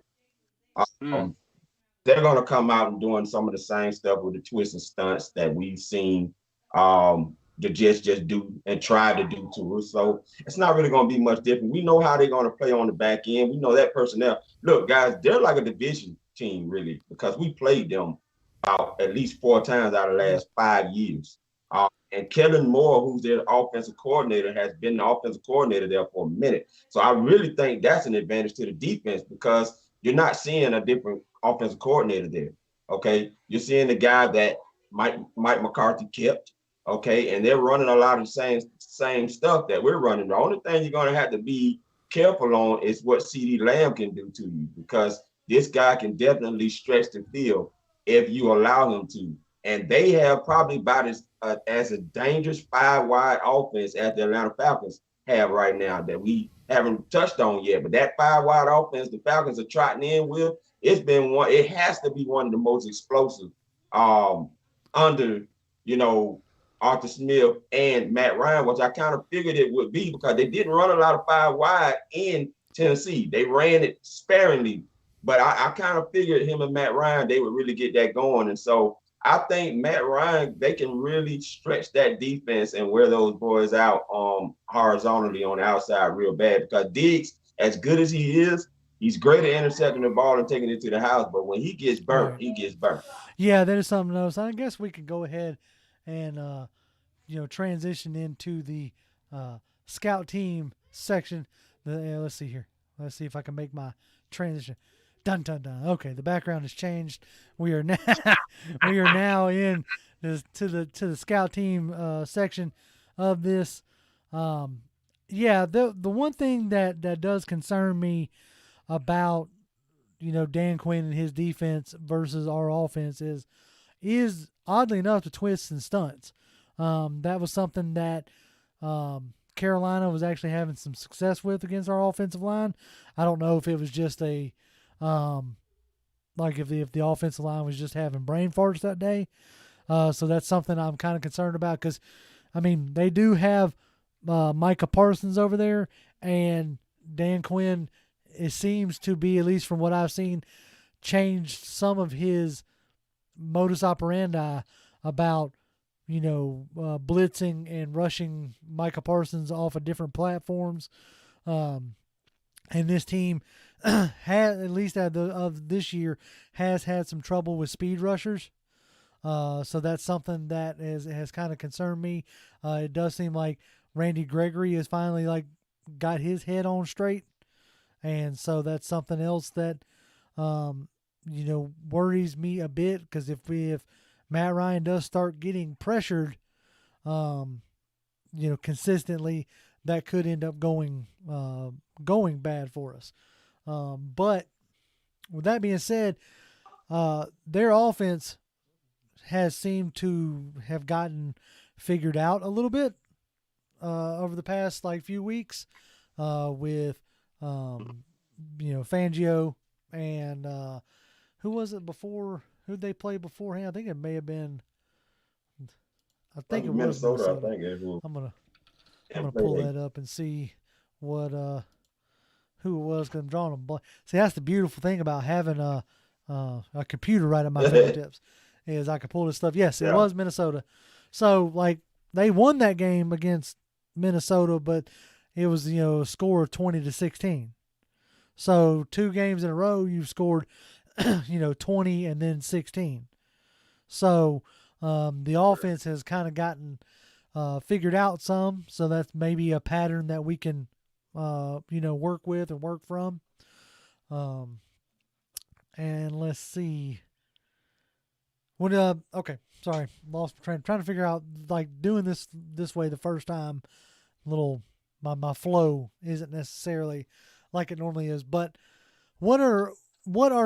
They're going to come out and doing some of the same stuff with the twists and stunts that we've seen the Jets just do and try to do to us. So it's not really going to be much different. We know how they're going to play on the back end. We know that personnel. Look, guys, they're like a division team, really, because we played them at least 4 times out of the last 5 years. And Kellen Moore, who's their offensive coordinator, has been the offensive coordinator there for a minute. So I really think that's an advantage to the defense, because you're not seeing a different offensive coordinator there, okay? You're seeing the guy that Mike McCarthy kept, okay? And they're running a lot of the same stuff that we're running. The only thing you're going to have to be careful on is what CeeDee Lamb can do to you, because this guy can definitely stretch the field if you allow him to. And they have probably about as a dangerous 5-wide offense as the Atlanta Falcons have right now that we haven't touched on yet. But that 5-wide offense the Falcons are trotting in with, it has to be one of the most explosive under, Arthur Smith, and Matt Ryan, which I kind of figured it would be because they didn't run a lot of 5 wide in Tennessee. They ran it sparingly, but I kind of figured him and Matt Ryan, they would really get that going. And so I think Matt Ryan, they can really stretch that defense and wear those boys out horizontally on the outside real bad, because Diggs, as good as he is, he's great at intercepting the ball and taking it to the house. But when he gets burnt, he gets burnt. Yeah, that is something else. I guess we could go ahead and transition into the scout team section. Let's see here. Let's see if I can make my transition. Dun dun dun. Okay, the background has changed. We are now in to the scout team section of this. The one thing that does concern me about Dan Quinn and his defense versus our offense is oddly enough the twists and stunts. That was something that Carolina was actually having some success with against our offensive line. I don't know if it was just if the offensive line was just having brain farts that day. So that's something I'm kind of concerned about, because, they do have Micah Parsons over there, and Dan Quinn, it seems to be, at least from what I've seen, changed some of his modus operandi about, blitzing and rushing Micah Parsons off of different platforms. And this team has, at least of this year, has had some trouble with speed rushers. So that's something that has kind of concerned me. It does seem like Randy Gregory has finally got his head on straight. And so that's something else that, worries me a bit, because if Matt Ryan does start getting pressured, consistently, that could end up going bad for us. But with that being said, their offense has seemed to have gotten figured out a little bit over the past few weeks with Fangio and who was it before? Who'd they play beforehand? I think it may have been. I think it was Minnesota. I think it was. I'm gonna pull that up and see what who it was, because I'm drawing them blank. See, that's the beautiful thing about having a computer right at my fingertips, is I can pull this stuff. Yes, it was Minnesota. So they won that game against Minnesota, but it was a score of 20-16. So 2 games in a row you've scored 20 and then 16. So the offense has kind of gotten figured out some, so that's maybe a pattern that we can work with and work from. And let's see. Okay, sorry, lost train. Trying to figure out, doing this way the first time, my flow isn't necessarily like it normally is. But what are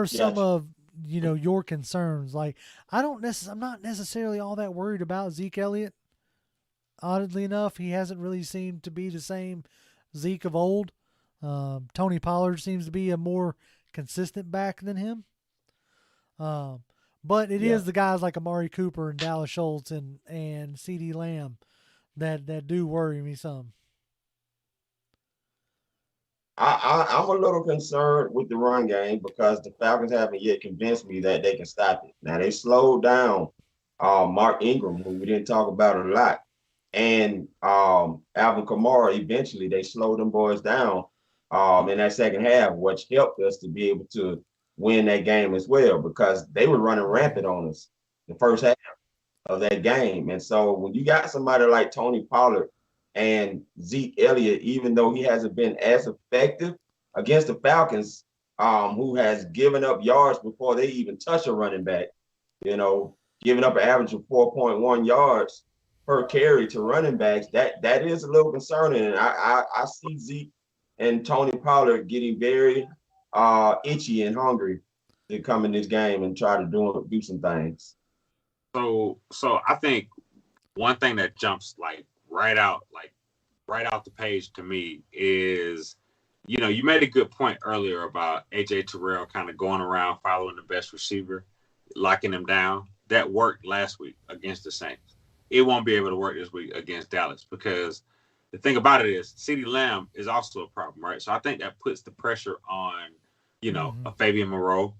some of your concerns? I'm not necessarily all that worried about Zeke Elliott. Oddly enough, he hasn't really seemed to be the same Zeke of old. Tony Pollard seems to be a more consistent back than him. But it is the guys like Amari Cooper and Dallas Schultz and CeeDee Lamb that do worry me some. I'm a little concerned with the run game, because the Falcons haven't yet convinced me that they can stop it. Now, they slowed down Mark Ingram, who we didn't talk about a lot, and Alvin Kamara. Eventually, they slowed them boys down in that second half, which helped us to be able to win that game as well, because they were running rampant on us the first half of that game. And so when you got somebody like Tony Pollard and Zeke Elliott, even though he hasn't been as effective against the Falcons, who has given up yards before they even touch a running back, giving up an average of 4.1 yards per carry to running backs, that is a little concerning. And I see Zeke and Tony Pollard getting very itchy and hungry to come in this game and try to do some things. So I think one thing that jumps right out the page to me is, you made a good point earlier about AJ Terrell kind of going around following the best receiver, locking him down. That worked last week against the Saints. it won't be able to work this week against Dallas because the thing about it is CeeDee Lamb is also a problem, right? So I think that puts the pressure on, a Fabian Moreau.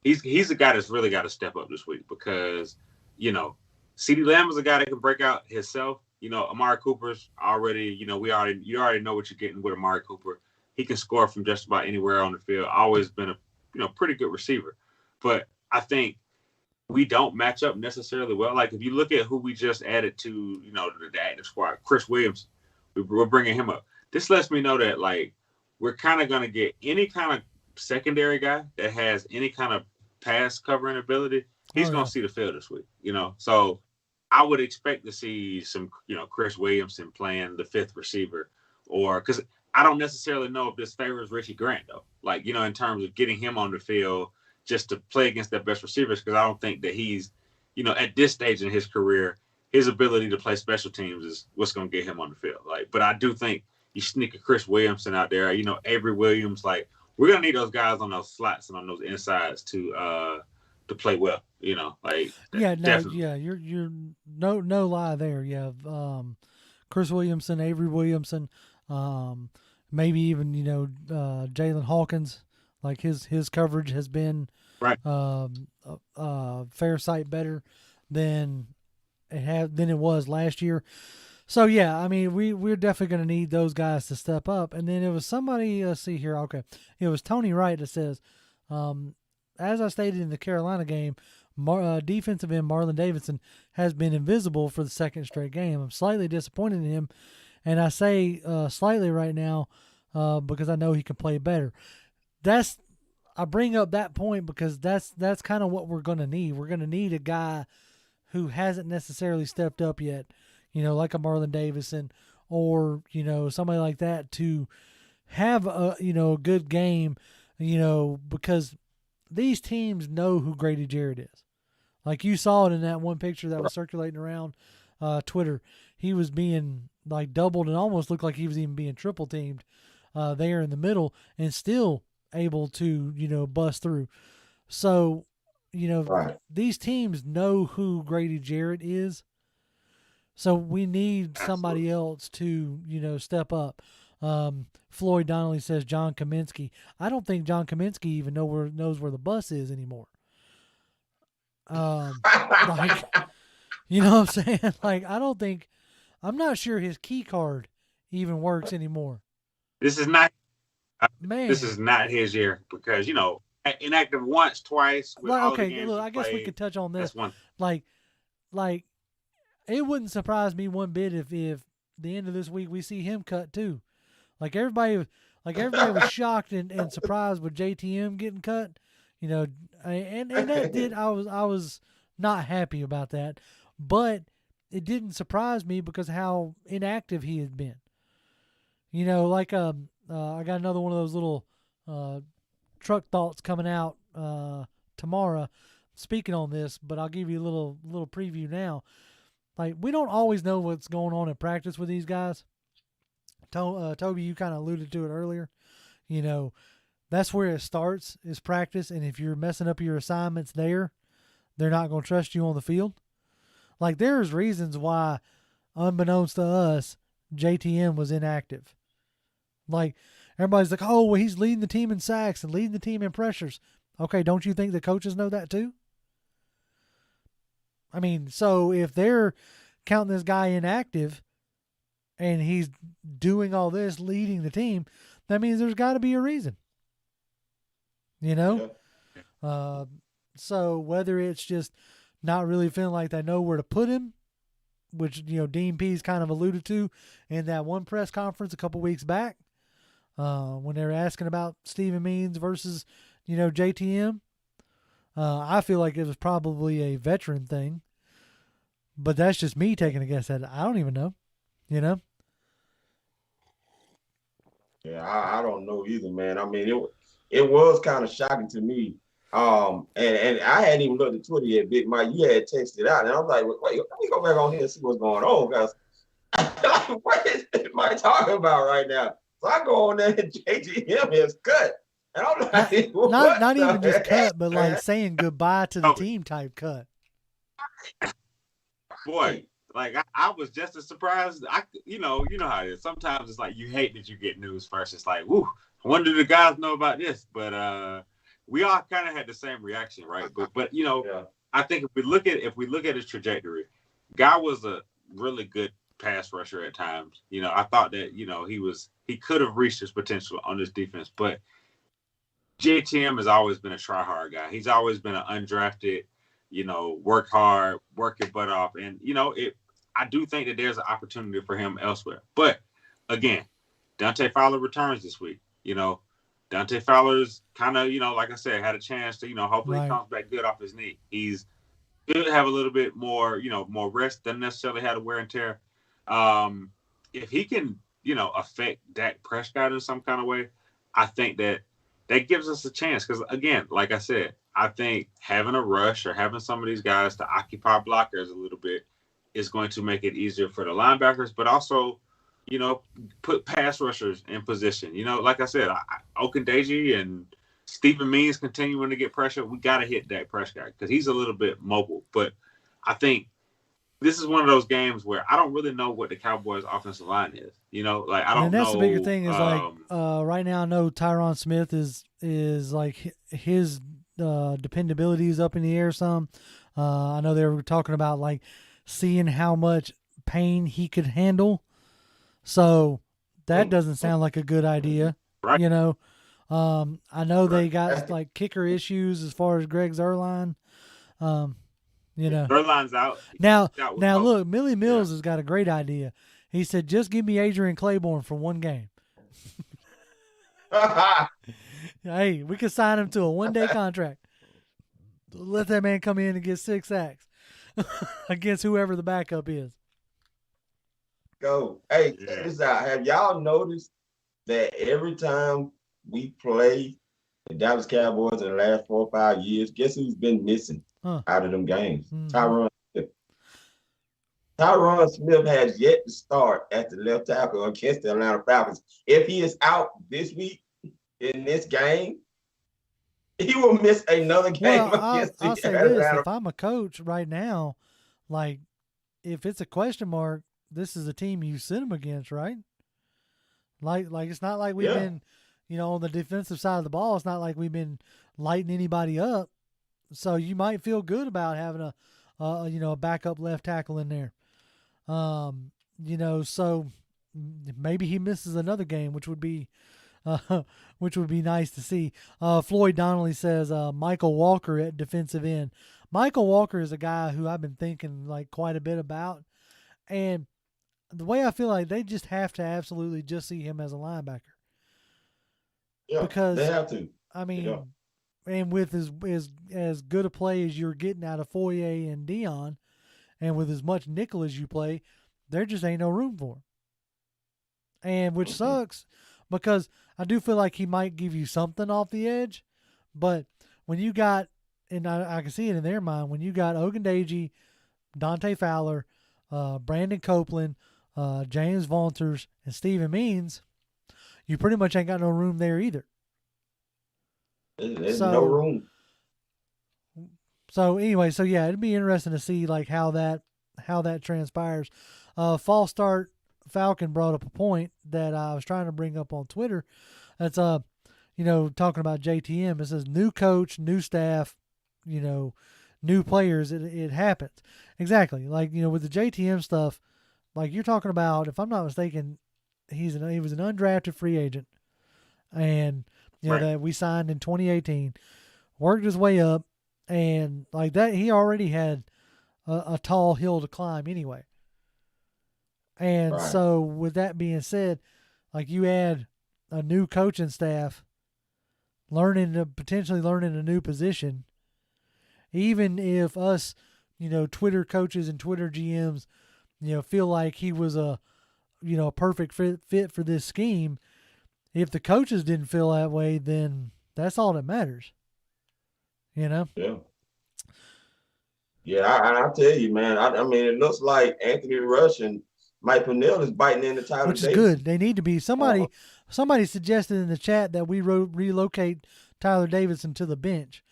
He's a guy that's really got to step up this week because, CeeDee Lamb is a guy that can break out himself. Amari Cooper's already, you already know what you're getting with Amari Cooper. He can score from just about anywhere on the field. Always been a pretty good receiver. But I think we don't match up necessarily well. Like if you look at who we just added to, the active squad, Chris Williams, we're bringing him up. This lets me know that like we're kind of going to get any kind of secondary guy that has any kind of pass covering ability. He's going to see the field this week, So I would expect to see some, Chris Williamson playing the fifth receiver, or because I don't necessarily know if this favors Richie Grant though. Like, in terms of getting him on the field just to play against their best receivers, because I don't think that he's, at this stage in his career, his ability to play special teams is what's going to get him on the field. Like, but I do think you sneak a Chris Williamson out there, Avery Williams, like we're going to need those guys on those slots and on those insides to play well, definitely. You're no lie there. You have Chris Williamson, Avery Williamson, maybe even Jalen Hawkins. Like his coverage has been right. Fair sight better than it was last year. So yeah, I mean we're definitely going to need those guys to step up. And then it was somebody. Let's see here. Okay, it was Tony Wright that says, as I stated in the Carolina game, defensive end Marlon Davidson has been invisible for the second straight game. I'm slightly disappointed in him, and I say slightly right now because I know he can play better. I bring up that point because that's kind of what we're going to need. We're going to need a guy who hasn't necessarily stepped up yet, like a Marlon Davidson or, somebody like that to have a good game, because these teams know who Grady Jarrett is. Like you saw it in that one picture that was circulating around Twitter. He was being like doubled and almost looked like he was even being triple teamed there in the middle and still able to, bust through. So, right. These teams know who Grady Jarrett is. So we need somebody else to, step up. Floyd Donnelly says John Kaminsky. I don't think John Kaminsky even knows where the bus is anymore. Like, you know what I'm saying? Like, I'm not sure his key card even works anymore. This is not his year because, inactive once, twice. With all the games I guess we could touch on this. That's one. Like, it wouldn't surprise me one bit if the end of this week we see him cut too. Like everybody was shocked and surprised with JTM getting cut, and that did I was not happy about that, but it didn't surprise me because how inactive he had been. I got another one of those little truck thoughts coming out tomorrow. Speaking on this, but I'll give you a little preview now. Like we don't always know what's going on in practice with these guys. Toby, you kind of alluded to it earlier. That's where it starts is practice. And if you're messing up your assignments there, they're not going to trust you on the field. Like there's reasons why, unbeknownst to us, JTM was inactive. Like everybody's like, oh, well, he's leading the team in sacks and leading the team in pressures. Okay, don't you think the coaches know that too? I mean, so if they're counting this guy inactive and he's doing all this, leading the team, that means there's got to be a reason. Yeah. So whether it's just not really feeling like they know where to put him, which, Dean Pease kind of alluded to in that one press conference a couple weeks back when they were asking about Steven Means versus, JTM. I feel like it was probably a veteran thing, but that's just me taking a guess at it. I don't even know, Yeah, I don't know either, man. I mean, it was kind of shocking to me. And I hadn't even looked at Twitter yet, Big Mike. You had texted out, and I was like, wait, let me go back on here and see what's going on, guys. What is Mike talking about right now? So I go on there and JTM is cut. And I'm like, not even just cut, but like saying goodbye to the team type cut. boy, like I was just as surprised. You know how it is. Sometimes it's like you hate that you get news first. It's like, woo, I wonder do the guys know about this? But we all kind of had the same reaction, right? But you know, yeah. I think if we look at his trajectory, guy was a really good pass rusher at times. You know, I thought that, you know, he could have reached his potential on this defense, but JTM has always been a try-hard guy. He's always been an undrafted, you know, work hard, work your butt off. And, you know, I do think that there's an opportunity for him elsewhere. But, again, Dante Fowler returns this week. You know, Dante Fowler's kind of, you know, like I said, had a chance to, you know, hopefully he comes back good off his knee. He's should have a little bit more, you know, more rest, doesn't necessarily have a wear and tear. If he can, you know, affect Dak Prescott in some kind of way, I think that gives us a chance. Because, again, like I said, I think having a rush or having some of these guys to occupy blockers a little bit is going to make it easier for the linebackers, but also, you know, put pass rushers in position. You know, like I said, Okundeji and Stephen Means continuing to get pressure. We got to hit Dak Prescott because he's a little bit mobile. But I think this is one of those games where I don't really know what the Cowboys' offensive line is. You know, like I don't know. And that's the bigger thing is right now I know Tyron Smith is like his dependability is up in the air some. I know they were talking about like seeing how much pain he could handle. So that doesn't sound like a good idea. Right. You know, I know they got like kicker issues as far as Greg Zuerlein. You know, Zuerlein's out. Now look, Millie Mills has got a great idea. He said, just give me Adrian Claiborne for one game. Hey, we could sign him to a one-day contract. Let that man come in and get 6 sacks against whoever the backup is. Go. Hey, check this out. Have y'all noticed that every time we play the Dallas Cowboys in the last 4 or 5 years, guess who's been missing out of them games? Mm-hmm. Tyron Smith. Tyron Smith has yet to start at the left tackle against the Atlanta Falcons. If he is out this week in this game, he will miss another game against the I'll say Atlanta. this. If I'm a coach right now, like, if it's a question mark, this is a team you send him against, right? Like it's not like we've been, you know, on the defensive side of the ball. It's not like we've been lighting anybody up. So you might feel good about having a backup left tackle in there. You know, so maybe he misses another game, which would be nice to see. Floyd Donnelly says Michael Walker at defensive end. Michael Walker is a guy who I've been thinking like quite a bit about, and the way I feel like they just have to absolutely just see him as a linebacker. Yeah, because they have to. I mean, and with as good a play as you're getting out of Foye and Dion, and with as much nickel as you play, there just ain't no room for him. And which sucks because I do feel like he might give you something off the edge, but when you got, and I can see it in their mind, when you got Ogundeji, Dante Fowler, Brandon Copeland, James Vaunters, and Stephen Means, you pretty much ain't got no room there either. There's no room. So anyway, it'd be interesting to see like how that transpires. False Start Falcon brought up a point that I was trying to bring up on Twitter. That's talking about JTM. It says new coach, new staff, new players. It happens exactly like with the JTM stuff. Like you're talking about, if I'm not mistaken, he was an undrafted free agent, and that we signed in 2018, worked his way up, and like that he already had a tall hill to climb anyway. And so with that being said, like you add a new coaching staff, potentially learning a new position, even if us, Twitter coaches and Twitter GMs, feel like he was a perfect fit for this scheme. If the coaches didn't feel that way, then that's all that matters. Yeah. Yeah, I'll tell you, man. I mean, it looks like Anthony Rush and Mike Pennell is biting into Tyler Which Davis. is good. They need to be. Somebody suggested in the chat that we relocate Tyler Davidson to the bench.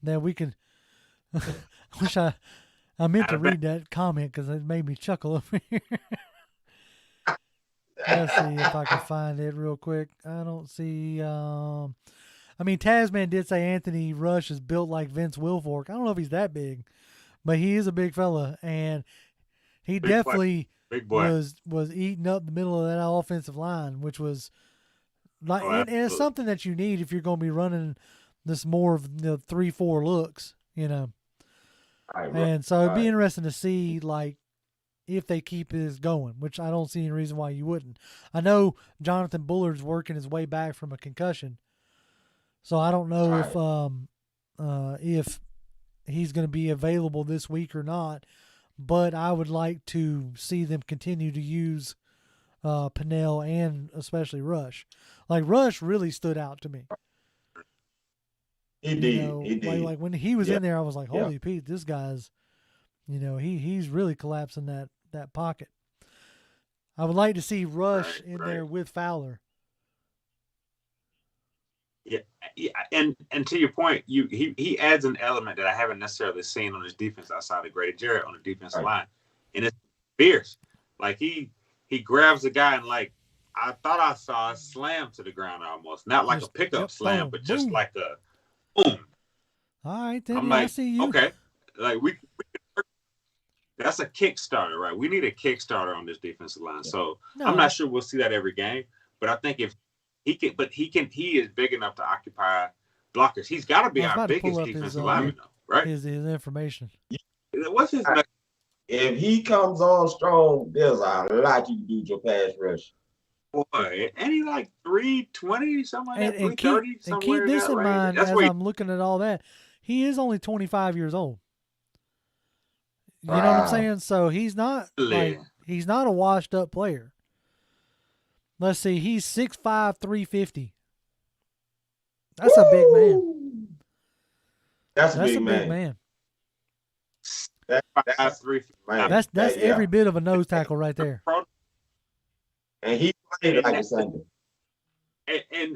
That we can. I meant to read that comment because it made me chuckle over here. Let's see if I can find it real quick. I don't see. I mean, Tasman did say Anthony Rush is built like Vince Wilfork. I don't know if he's that big, but he is a big fella, and he Big definitely Big boy. was eating up the middle of that offensive line, which was like, Oh, and it's absolutely. something that you need if you're going to be running this more of 3-4 looks, And so it'd be interesting to see like if they keep this going, which I don't see any reason why you wouldn't. I know Jonathan Bullard's working his way back from a concussion, so I don't know if he's going to be available this week or not. But I would like to see them continue to use Pennell and especially Rush. Like Rush really stood out to me. He did. He did. Like when he was in there, I was like, "Holy Pete, this guy's, he's really collapsing that pocket." I would like to see Rush in there with Fowler. Yeah, and to your point, he adds an element that I haven't necessarily seen on his defense outside of Grady Jarrett on the defensive line, and it's fierce. Like he grabs the guy and like I thought I saw a slam to the ground almost, not like a pickup slam, boom, but just boom. like a boom. All right, then I'm like, I see you. okay, like we that's a Kickstarter, right? We need a Kickstarter on this defensive line. So I'm not sure we'll see that every game, but I think if he is big enough to occupy blockers. He's got to be our biggest defensive lineman, though, right? His information. What's his? If he comes on strong, there's a lot you can do with your pass rush. Boy, and he like 320, something like that, 330, and keep this in mind as I'm looking at all that. He is only 25 years old. You know what I'm saying? So he's not he's not a washed up player. Let's see, he's 6'5", 350. That's a big man. That's a big man. That's 350. That's every bit of a nose tackle right there. And he played like a Sunday. And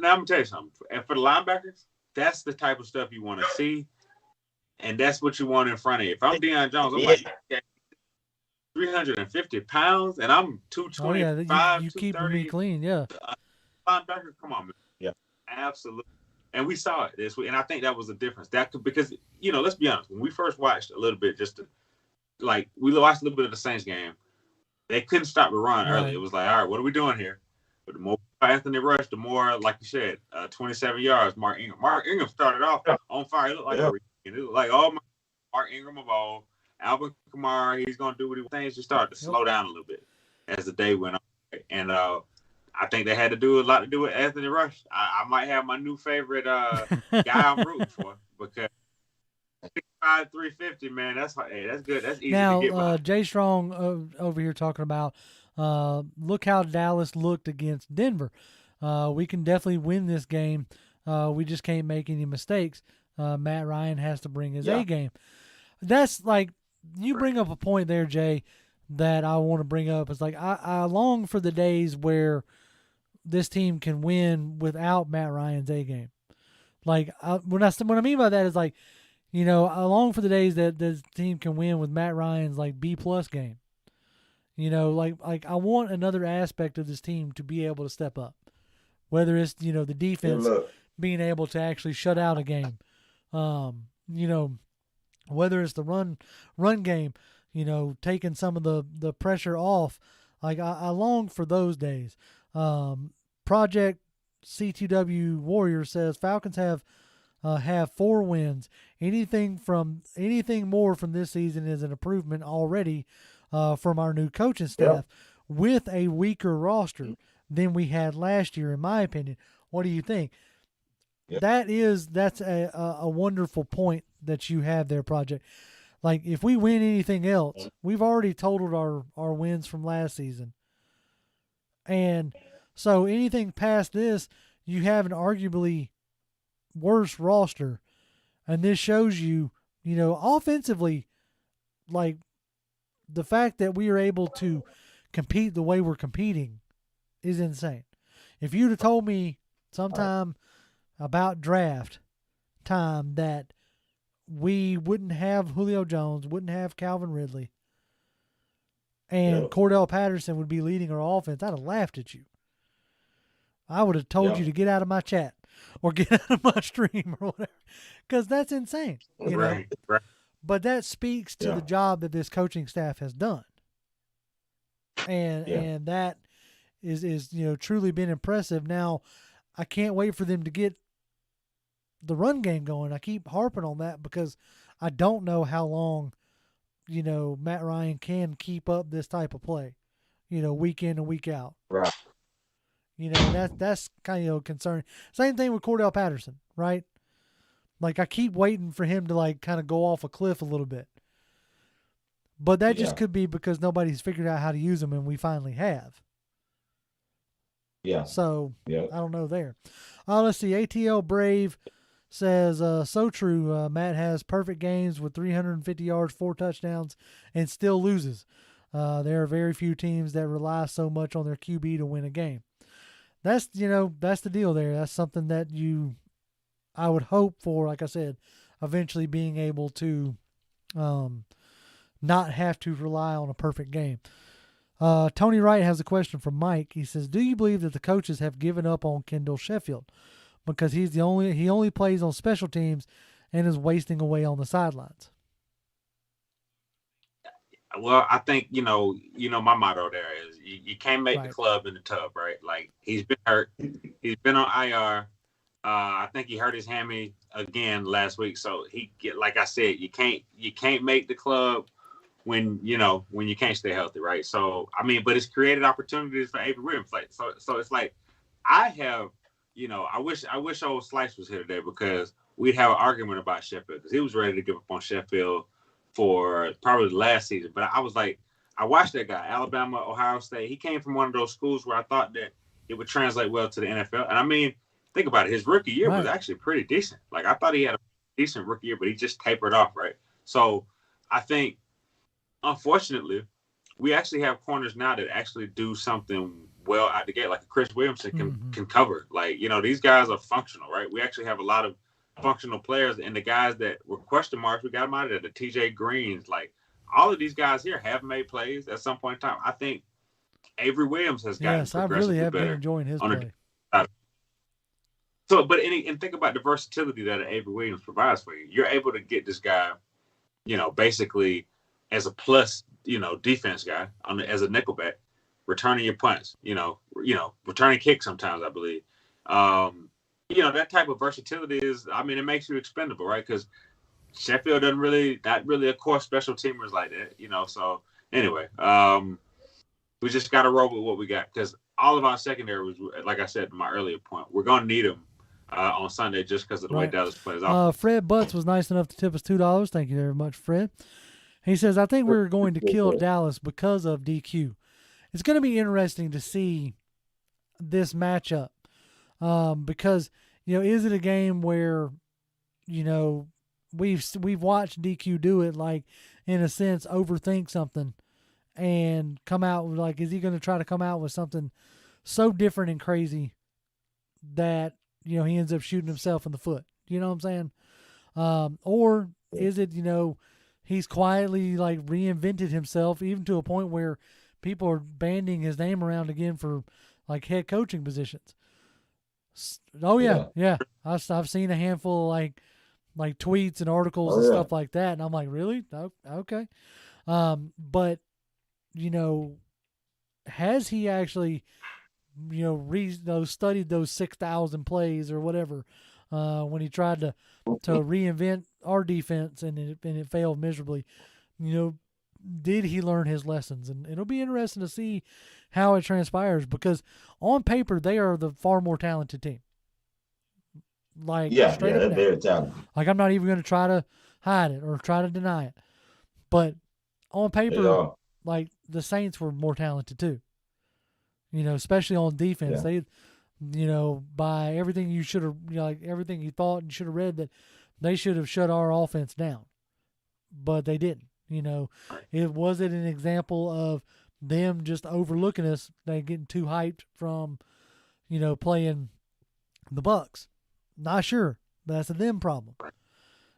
now I'm gonna tell you something. And for the linebackers, that's the type of stuff you want to see, and that's what you want in front of you. If I'm Deion Jones, I'm like 350 pounds, and I'm 225. Oh, you keeping me clean, Linebacker, come on, man. Yeah, absolutely. And we saw it this week, and I think that was the difference. Because let's be honest, when we first watched a little bit, we watched a little bit of the Saints game, they couldn't stop the run early. It was like, all right, what are we doing here? But the more Anthony Rush, the more, like you said, 27 yards. Mark Ingram started off on fire. It looked like Mark Ingram of old. Alvin Kamara, he's going to do what he wants. Things just started to slow down a little bit as the day went on. And I think they had to do a lot to do with Anthony Rush. I might have my new favorite guy I'm rooting for because 6'5", 350, man, that's good. That's easy to get by. Now, Jay Strong over here talking about look how Dallas looked against Denver. We can definitely win this game. We just can't make any mistakes. Matt Ryan has to bring his A game. That's like, you bring up a point there, Jay, that I want to bring up. It's like I long for the days where this team can win without Matt Ryan's A game. Like what I mean by that is like, I long for the days that this team can win with Matt Ryan's like B+ game. Like I want another aspect of this team to be able to step up, whether it's the defense being able to actually shut out a game, whether it's the run game, taking some of the pressure off. Like I long for those days. Project C2W Warrior says Falcons have 4 wins. Anything more from this season is an improvement already from our new coaching staff with a weaker roster than we had last year, in my opinion. What do you think? That's a wonderful point that you have there, Project. Like, if we win anything else, we've already totaled our wins from last season. And so anything past this, you have an arguably worse roster. And this shows you, offensively, like, the fact that we are able to compete the way we're competing is insane. If you'd have told me sometime about draft time that we wouldn't have Julio Jones, wouldn't have Calvin Ridley, and Yep. Cordell Patterson would be leading our offense, I'd have laughed at you. I would have told Yep. you to get out of my chat or get out of my stream or whatever, because that's insane. You know? Right. But that speaks to Yeah. the job that this coaching staff has done. And that is truly been impressive. Now, I can't wait for them to get the run game going. I keep harping on that because I don't know how long, Matt Ryan can keep up this type of play, week in and week out. Right. That's kind of concerning. Same thing with Cordell Patterson, right? Like, I keep waiting for him to, like, kind of go off a cliff a little bit. But that just could be because nobody's figured out how to use them, and we finally have. Yeah. So, I don't know there. Let's see. ATL Brave says, so true. Matt has perfect games with 350 yards, 4 touchdowns, and still loses. There are very few teams that rely so much on their QB to win a game. That's the deal there. That's something that I would hope for, like I said, eventually being able to not have to rely on a perfect game. Tony Wright has a question from Mike. He says, do you believe that the coaches have given up on Kendall Sheffield because he only plays on special teams and is wasting away on the sidelines? Well, I think, my motto there is you can't make the club in the tub, right? Like, he's been hurt. He's been on IR. I think he hurt his hammy again last week. So like I said, you can't make the club when you can't stay healthy, right? So, I mean, but it's created opportunities for Avery Williams. Like, so it's like, I have, I wish old Slice was here today because we'd have an argument about Sheffield because he was ready to give up on Sheffield for probably the last season. But I was like, I watched that guy, Alabama, Ohio State. He came from one of those schools where I thought that it would translate well to the NFL. And I mean, think about it. His rookie year was actually pretty decent. Like, I thought he had a decent rookie year, but he just tapered off, right? So I think, unfortunately, we actually have corners now that actually do something well out the gate. Like Chris Williamson can cover. Like, these guys are functional, right? We actually have a lot of functional players, and the guys that were question marks, we got them out of there. The TJ Greens, like, all of these guys here have made plays at some point in time. I think Avery Williams has gotten progressively better. I really have been enjoying his play. So, and think about the versatility that Avery Williams provides for you. You're able to get this guy, basically as a plus, defense guy as a nickelback, returning your punts, returning kicks sometimes, I believe. That type of versatility it makes you expendable, right? Because Sheffield not really a core special teamers like that, So anyway, we just got to roll with what we got because all of our secondary was, like I said in my earlier point, we're going to need them on Sunday just because of the way Dallas plays off. Fred Butts was nice enough to tip us $2. Thank you very much, Fred. He says, I think we're going to kill Dallas because of DQ. It's going to be interesting to see this matchup because, is it a game where, we've watched DQ do it, like, in a sense, overthink something and come out with, like, is he going to try to come out with something so different and crazy that, he ends up shooting himself in the foot? You know what I'm saying? Or is it, he's quietly, like, reinvented himself even to a point where people are banding his name around again for, like, head coaching positions. Oh, yeah. I've seen a handful of, like tweets and articles and stuff like that, and I'm like, really? Oh, okay. But, has he actually, studied those 6,000 plays or whatever when he tried to reinvent our defense and it failed miserably? Did he learn his lessons? And it'll be interesting to see how it transpires because on paper they are the far more talented team. Like, straight up, very talented. Like, I'm not even going to try to hide it or try to deny it. But on paper, like, the Saints were more talented too. Especially on defense. They, by everything you should have, everything you thought and should have read, that they should have shut our offense down. But they didn't. It wasn't an example of them just overlooking us. They getting too hyped from, playing the Bucs. Not sure. That's a them problem.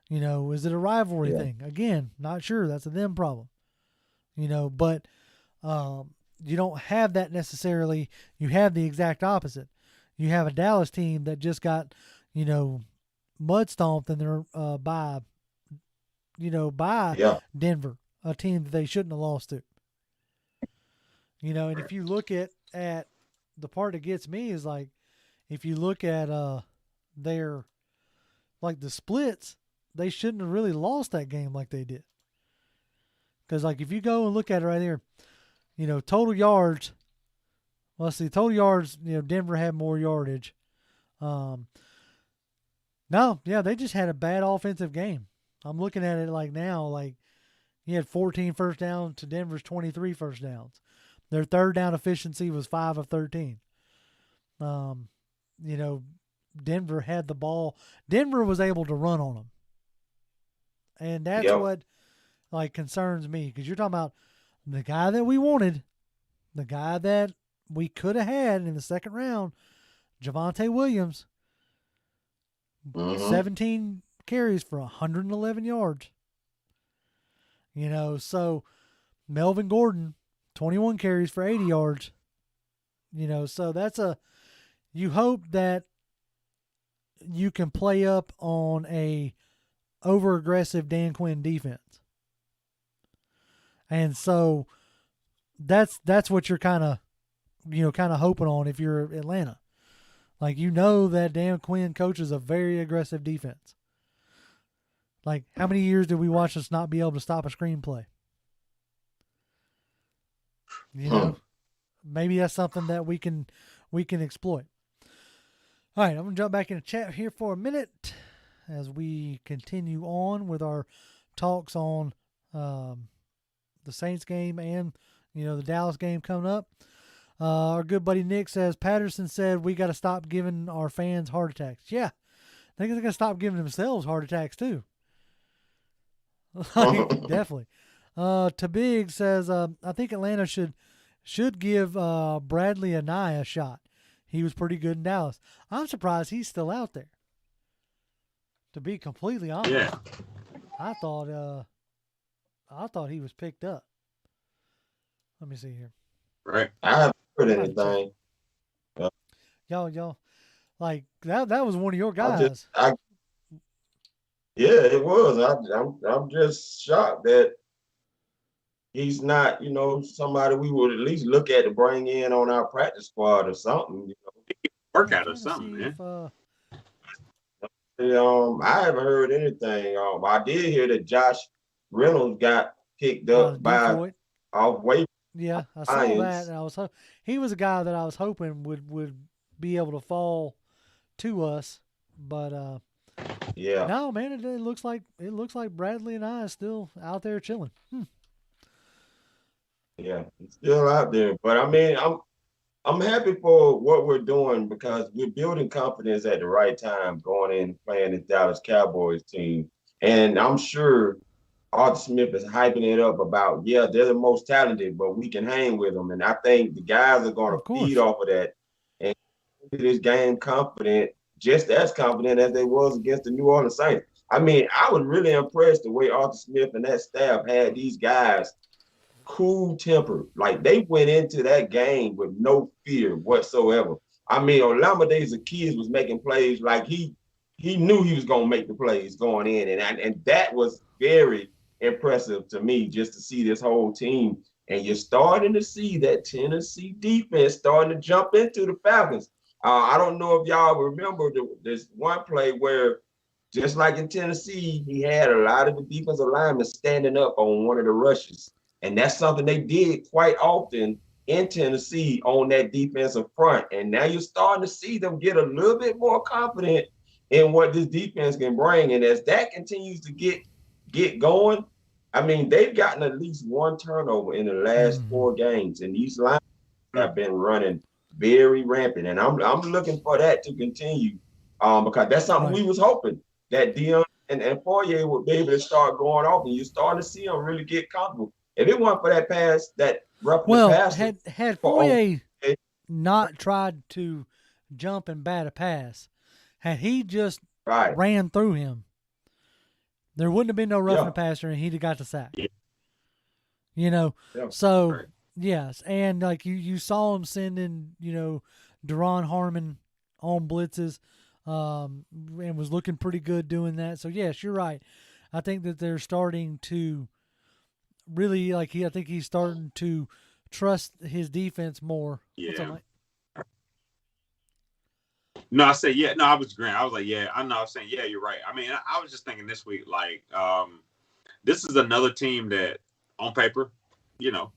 Is it a rivalry Yeah. thing? Again, not sure. That's a them problem. But you don't have that necessarily. You have the exact opposite. You have a Dallas team that just got, mud stomped and they're by Yeah. Denver, a team that they shouldn't have lost to. And if you look at the part that gets me is like, if you look at their, like the splits, they shouldn't have really lost that game like they did. Because like if you go and look at it right here, total yards. Let's see, total yards. Denver had more yardage. No, yeah, they just had a bad offensive game. I'm looking at it like now, like he had 14 first downs to Denver's 23 first downs. Their third down efficiency was 5 of 13. Denver had the ball. Denver was able to run on them. And that's what like concerns me, because you're talking about the guy that we wanted, the guy that we could have had in the second round, Javonte Williams, 17 carries for 111 yards. So Melvin Gordon, 21 carries for 80 yards. So that's you hope that you can play up on a over-aggressive Dan Quinn defense. And so that's what you're kind of hoping on if you're Atlanta. Like, that Dan Quinn coaches a very aggressive defense. Like, how many years did we watch us not be able to stop a screenplay? Maybe that's something that we can exploit. All right, I'm going to jump back in the chat here for a minute as we continue on with our talks on the Saints game and, the Dallas game coming up. Our good buddy Nick says, Patterson said we got to stop giving our fans heart attacks. Yeah, I think they're going to stop giving themselves heart attacks too. Definitely. Tabig says, I think Atlanta should give Bradley Anae a shot. He was pretty good in Dallas. I'm surprised he's still out there. To be completely honest, Yeah. I thought he was picked up. Let me see here. Right. I haven't heard anything. Y'all, like that was one of your guys. Yeah, it was. I'm just shocked that he's not, somebody we would at least look at to bring in on our practice squad or something. Work out or something, man. I haven't heard anything. I did hear that Josh Reynolds got picked up by off waivers. Yeah, I saw that, and he was a guy that I was hoping would be able to fall to us, but yeah, no, man, it looks like Bradley and I is still out there chilling. Yeah, he's still out there, but I mean, I'm happy for what we're doing because we're building confidence at the right time, going in and playing the Dallas Cowboys team, and I'm sure Arthur Smith is hyping it up about, they're the most talented, but we can hang with them. And I think the guys are going to feed off of that and this game confident, just as confident as they was against the New Orleans Saints. I mean, I was really impressed the way Arthur Smith and that staff had these guys cool tempered. Like, they went into that game with no fear whatsoever. I mean, Olamide Zaccheaus was making plays like he knew he was going to make the plays going in. And that was very impressive to me, just to see this whole team. And you're starting to see that Tennessee defense starting to jump into the Falcons. I don't know if y'all remember this one play where, just like in Tennessee, he had a lot of the defensive linemen standing up on one of the rushes. And that's something they did quite often in Tennessee on that defensive front. And now you're starting to see them get a little bit more confident in what this defense can bring. And as that continues to get going, I mean, they've gotten at least one turnover in the last 4 games, and these lines have been running very rampant. And I'm looking for that to continue because that's something we was hoping that Dion and Foye would be able to start going off, and you're starting to see them really get comfortable. If it weren't for that pass, that roughly pass, had Foye not tried to jump and bat a pass, had he just ran through him, there wouldn't have been no roughing Yeah. the passer, and he'd have got the sack. Yeah. You know, Yeah. so Right. yes, and like you saw him sending, Deron Harmon on blitzes, and was looking pretty good doing that. So yes, you're right. I think that they're starting to really I think he's starting to trust his defense more. What's up, Yeah. Mike? No, I said yeah. No, I was agreeing. I was like, yeah. I know. I was saying, yeah, you're right. I mean, I was just thinking this week, like, this is another team that, on paper,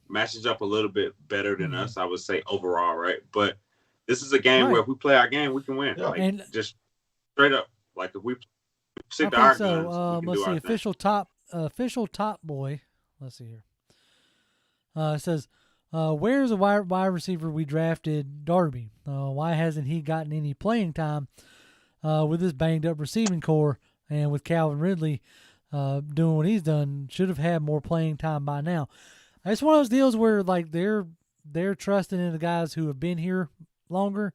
matches up a little bit better than us. I would say overall, right? But this is a game where if we play our game, we can win. Yeah. Like, And just straight up. Like if we stick to I our think so. guns, we can Let's do see. our thing. Official top boy. Let's see here. It says, where's the wide receiver we drafted, Darby? Why hasn't he gotten any playing time with this banged up receiving core, and with Calvin Ridley doing what he's done? Should have had more playing time by now. It's one of those deals where like they're trusting in the guys who have been here longer,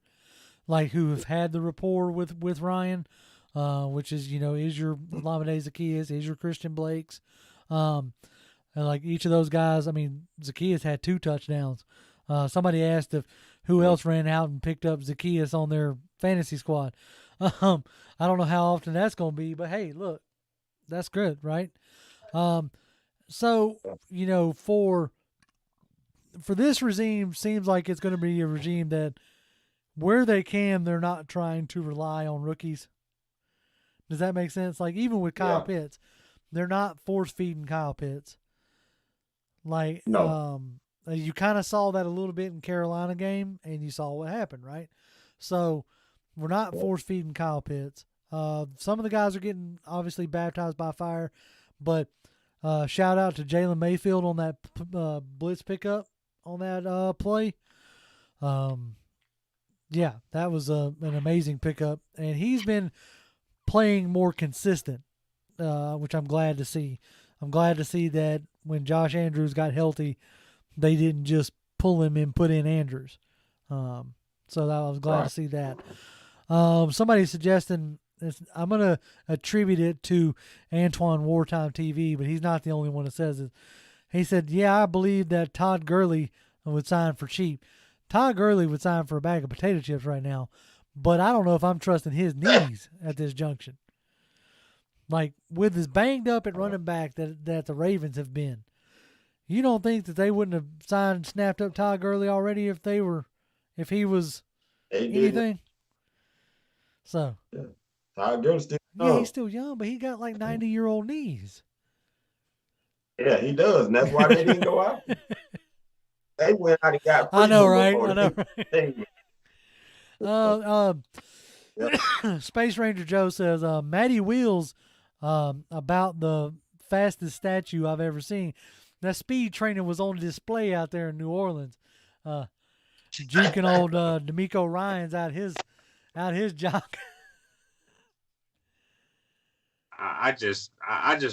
like who have had the rapport with Ryan, which is is your Lamade Zaccheaus, is your Christian Blakes. And like each of those guys, I mean, Zaccheaus had 2 touchdowns. Somebody asked who else ran out and picked up Zaccheaus on their fantasy squad. I don't know how often that's going to be, but hey, look, that's good, right? So, for this regime, seems like it's going to be a regime that where they can, they're not trying to rely on rookies. Does that make sense? Like even with Kyle Pitts, they're not force-feeding Kyle Pitts. Like, No. You kind of saw that a little bit in Carolina game, and you saw what happened, right? So we're not force-feeding Kyle Pitts. Some of the guys are getting obviously baptized by fire, but shout out to Jalen Mayfield on that blitz pickup on that play. Yeah, that was an amazing pickup, and he's been playing more consistent, which I'm glad to see. I'm glad to see that when Josh Andrews got healthy, they didn't just pull him and put in Andrews. So I was glad to see that. Somebody suggesting, I'm going to attribute it to Antoine Wartime TV, but he's not the only one that says it. He said, yeah, I believe that Todd Gurley would sign for cheap. Todd Gurley would sign for a bag of potato chips right now, but I don't know if I'm trusting his knees at this junction. Like, with as banged up at running back that the Ravens have been, you don't think that they wouldn't have snapped up Todd Gurley already if he was anything? So, Todd Gurley's still young. yeah, he's still young, but he got like 90-year-old knees. Yeah, he does, and that's why they didn't go out. They went out and got. I know, right? before I know, they- right? Space Ranger Joe says, Matty Wheels, about the fastest statue I've ever seen. That speed training was on display out there in New Orleans. Juking old D'Amico Ryans out his jock. I just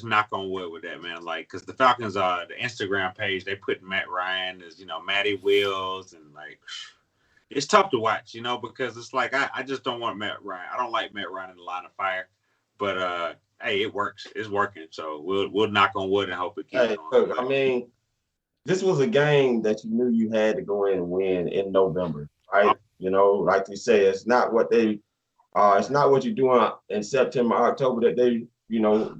knock on wood with that, man. Like, because the Falcons the Instagram page, they put Matt Ryan as Matty Wheels, and like it's tough to watch, because it's like I just don't want Matt Ryan. I don't like Matt Ryan in the line of fire, but hey, it works. It's working, so we'll knock on wood and hope it keeps Hey, going. look, I mean, this was a game that you knew you had to go in and win in November, right? Like you say, it's not what you're doing in September, October that they,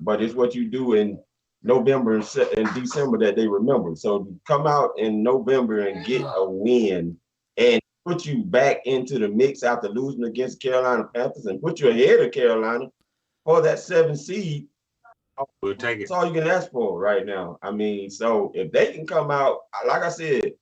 but it's what you do in November and December that they remember. So to come out in November and get a win and put you back into the mix after losing against Carolina Panthers and put you ahead of Carolina for that 7th seed. We'll take it. That's all you can ask for right now. I mean, so if they can come out, like I said,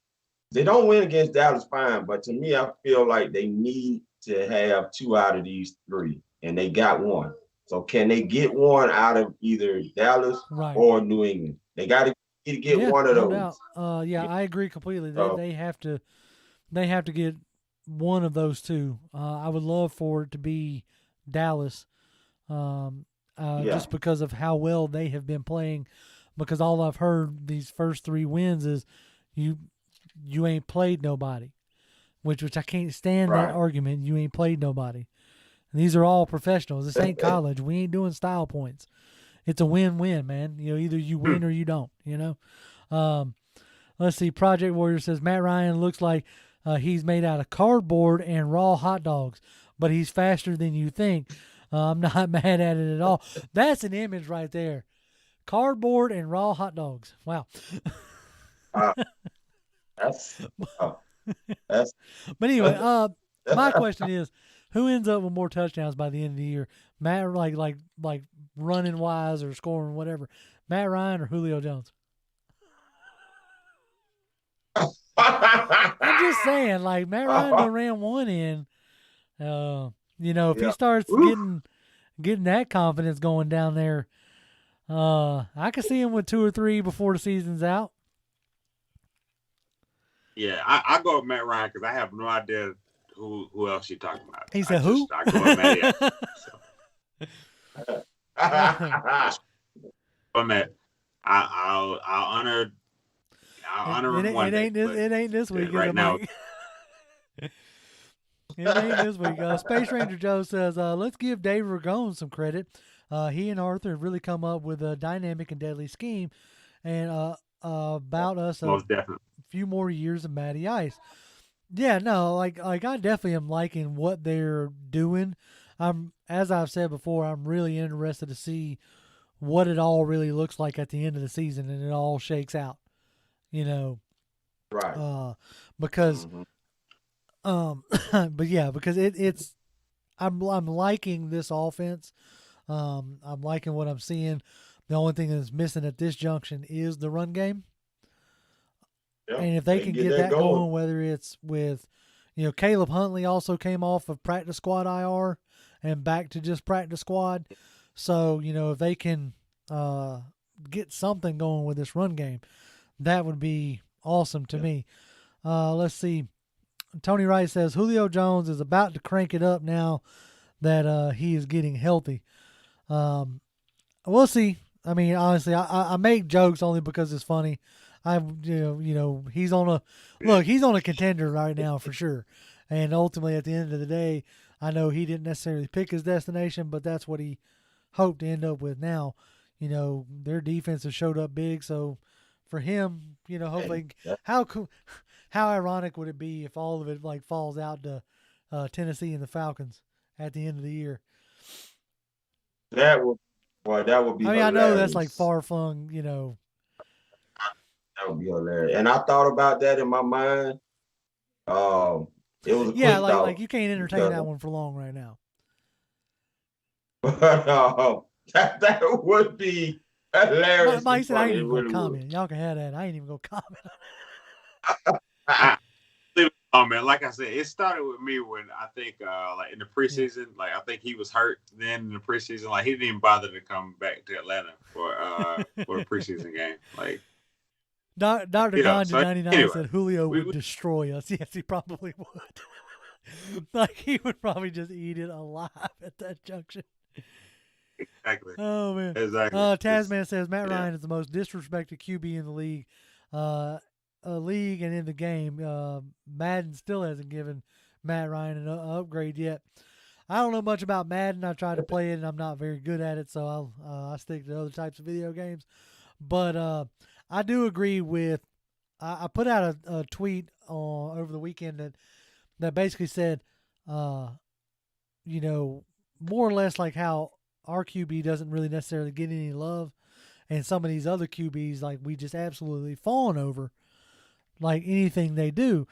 they don't win against Dallas, fine. But to me, I feel like they need to have 2 out of these 3, and they got 1. So can they get 1 out of either Dallas or New England? They got to get one of those. No doubt. Yeah, I agree completely. They have to get one of those 2. I would love for it to be Dallas. Just because of how well they have been playing, because all I've heard these first 3 wins is you ain't played nobody, which I can't stand that argument. You ain't played nobody. And these are all professionals. This ain't college. We ain't doing style points. it's a win-win, man. Either you win or you don't. Let's see. Project Warrior says Matt Ryan looks like he's made out of cardboard and raw hot dogs, but he's faster than you think. I'm not mad at it at all. That's an image right there. Cardboard and raw hot dogs. Wow. That's. But anyway, my question is, who ends up with more touchdowns by the end of the year? Matt, like running wise or scoring whatever, Matt Ryan or Julio Jones? I'm just saying, like Matt Ryan done ran one in. If he starts getting that confidence going down there, I could see him with 2 or 3 before the season's out. Yeah, I go with Matt Ryan because I have no idea who else you're talking about. He said who? I go with Matt. But Matt, I'll honor him one day. It ain't this week. Right now. It ain't this week. Space Ranger Joe says, let's give Dave Ragone some credit. He and Arthur have really come up with a dynamic and deadly scheme, and about us most definitely few more years of Matty Ice. Yeah, no, like I definitely am liking what they're doing. As I've said before, I'm really interested to see what it all really looks like at the end of the season, and it all shakes out. Right. Because, but yeah, because it's, I'm liking this offense. I'm liking what I'm seeing. The only thing that's missing at this junction is the run game. Yeah, and if they can get that going, whether it's with, Caleb Huntley also came off of practice squad IR and back to just practice squad. So, if they can get something going with this run game, that would be awesome to me. Let's see. Tony Wright says Julio Jones is about to crank it up now that he is getting healthy. We'll see. I mean, honestly, I make jokes only because it's funny. He's on a contender right now for sure. And ultimately, at the end of the day, I know he didn't necessarily pick his destination, but that's what he hoped to end up with now. Their defense has showed up big, so for him, hopefully, how ironic would it be if all of it falls out to Tennessee and the Falcons at the end of the year? That would be. I mean, hilarious. I know that's far flung, That would be hilarious. And I thought about that in my mind. It was a quick thought. Like you can't entertain that one for long right now. But that would be hilarious. Mike said I ain't even gonna comment. Y'all can have that. I ain't even gonna comment on it. Oh man, like I said, it started with me when I think in the preseason, I think he was hurt then in the preseason. He didn't even bother to come back to Atlanta for a preseason game. Dr. Ganja 99 anyway, said Julio would destroy us. Yes, he probably would. He would probably just eat it alive at that junction. Exactly. Oh man. Exactly. Tasman says Matt Ryan is the most disrespected QB in the league. League and in the game. Madden still hasn't given Matt Ryan an upgrade yet. I don't know much about Madden. I tried to play it and I'm not very good at it, so I'll stick to other types of video games. But I do agree with. I put out a tweet over the weekend that basically said, more or less like how our QB doesn't really necessarily get any love, and some of these other QBs we just absolutely fawn over, anything they do.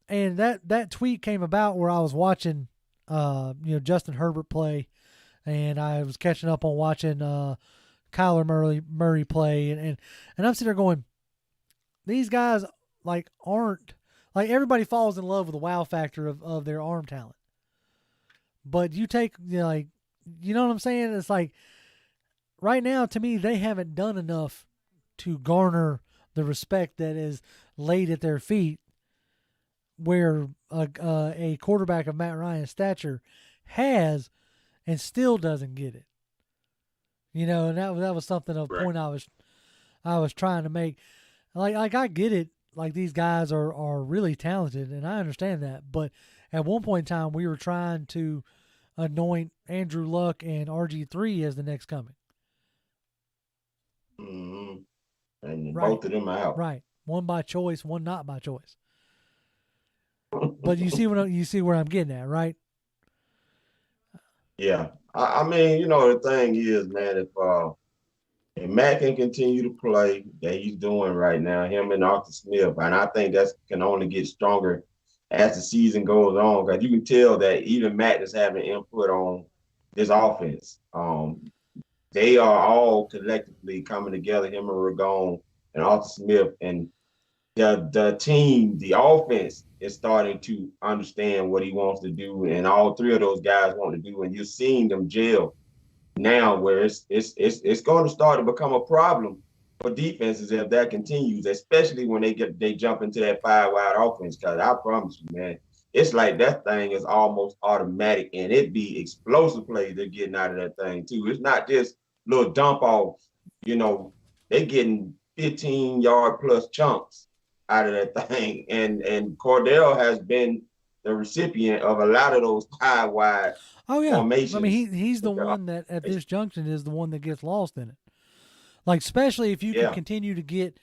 And that tweet came about where I was watching, Justin Herbert play, and I was catching up on watching Kyler Murray play, and I'm sitting there going, these guys aren't everybody falls in love with the wow factor of their arm talent, but you take you know what I'm saying? It's right now to me they haven't done enough to garner the respect that is laid at their feet, where a quarterback of Matt Ryan's stature has and still doesn't get it. And that was something of a point I was trying to make. I get it. These guys are really talented, and I understand that. But at one point in time, we were trying to anoint Andrew Luck and RG3 as the next coming. hmm And Right. both of them are out. Right. One by choice, one not by choice. But you see you see where I'm getting at, right? Yeah. I mean, the thing is, man, if Matt can continue to play that he's doing right now, him and Arthur Smith, and I think that can only get stronger as the season goes on, because you can tell that even Matt is having input on this offense. They are all collectively coming together, him and Ragon and Arthur Smith, and the team, the offense is starting to understand what he wants to do, and all three of those guys want to do, and you're seeing them gel now, where it's going to start to become a problem for defenses if that continues, especially when they jump into that 5 wide offense. Because I promise you, man, it's like that thing is almost automatic, and it be explosive plays they're getting out of that thing too. It's not just little dump offs. They getting 15-yard plus chunks out of that thing, and Cordell has been the recipient of a lot of those 5 wide. Oh yeah, formations. I mean he's the one that at this junction is the one that gets lost in it. Like especially if you can continue to get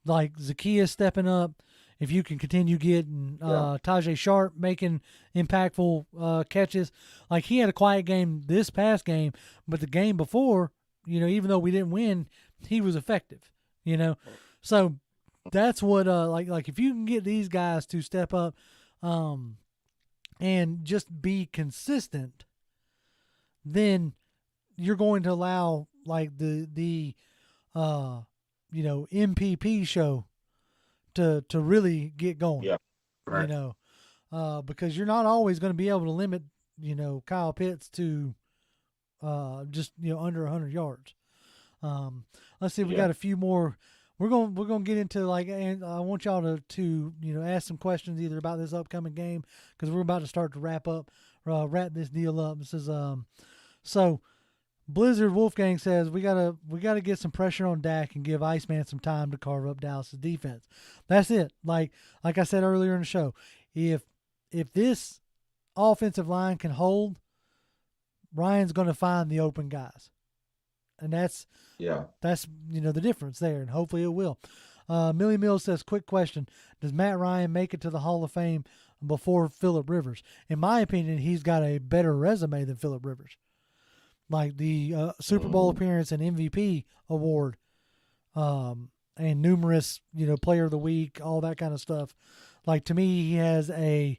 like Zacchaeus stepping up, if you can continue getting Tajay Sharp making impactful catches. Like he had a quiet game this past game, but the game before, even though we didn't win, he was effective. So that's what like if you can get these guys to step up, and just be consistent, then you're going to allow like the MPP show to really get going. Yeah. Right. Because you're not always going to be able to limit Kyle Pitts to just under 100 yards. Let's see, we got a few more. We're going to get into and I want y'all to ask some questions either about this upcoming game, because we're about to start to wrap this deal up. This is so Blizzard Wolfgang says we gotta get some pressure on Dak and give Iceman some time to carve up Dallas's defense. That's it. Like I said earlier in the show, if this offensive line can hold, Ryan's going to find the open guys. And that's the difference there, and hopefully it will. Millie Mills says, quick question: does Matt Ryan make it to the Hall of Fame before Phillip Rivers? In my opinion, he's got a better resume than Phillip Rivers. Like the Super Bowl appearance and MVP award, and numerous Player of the Week, all that kind of stuff. Like to me, he has Ryan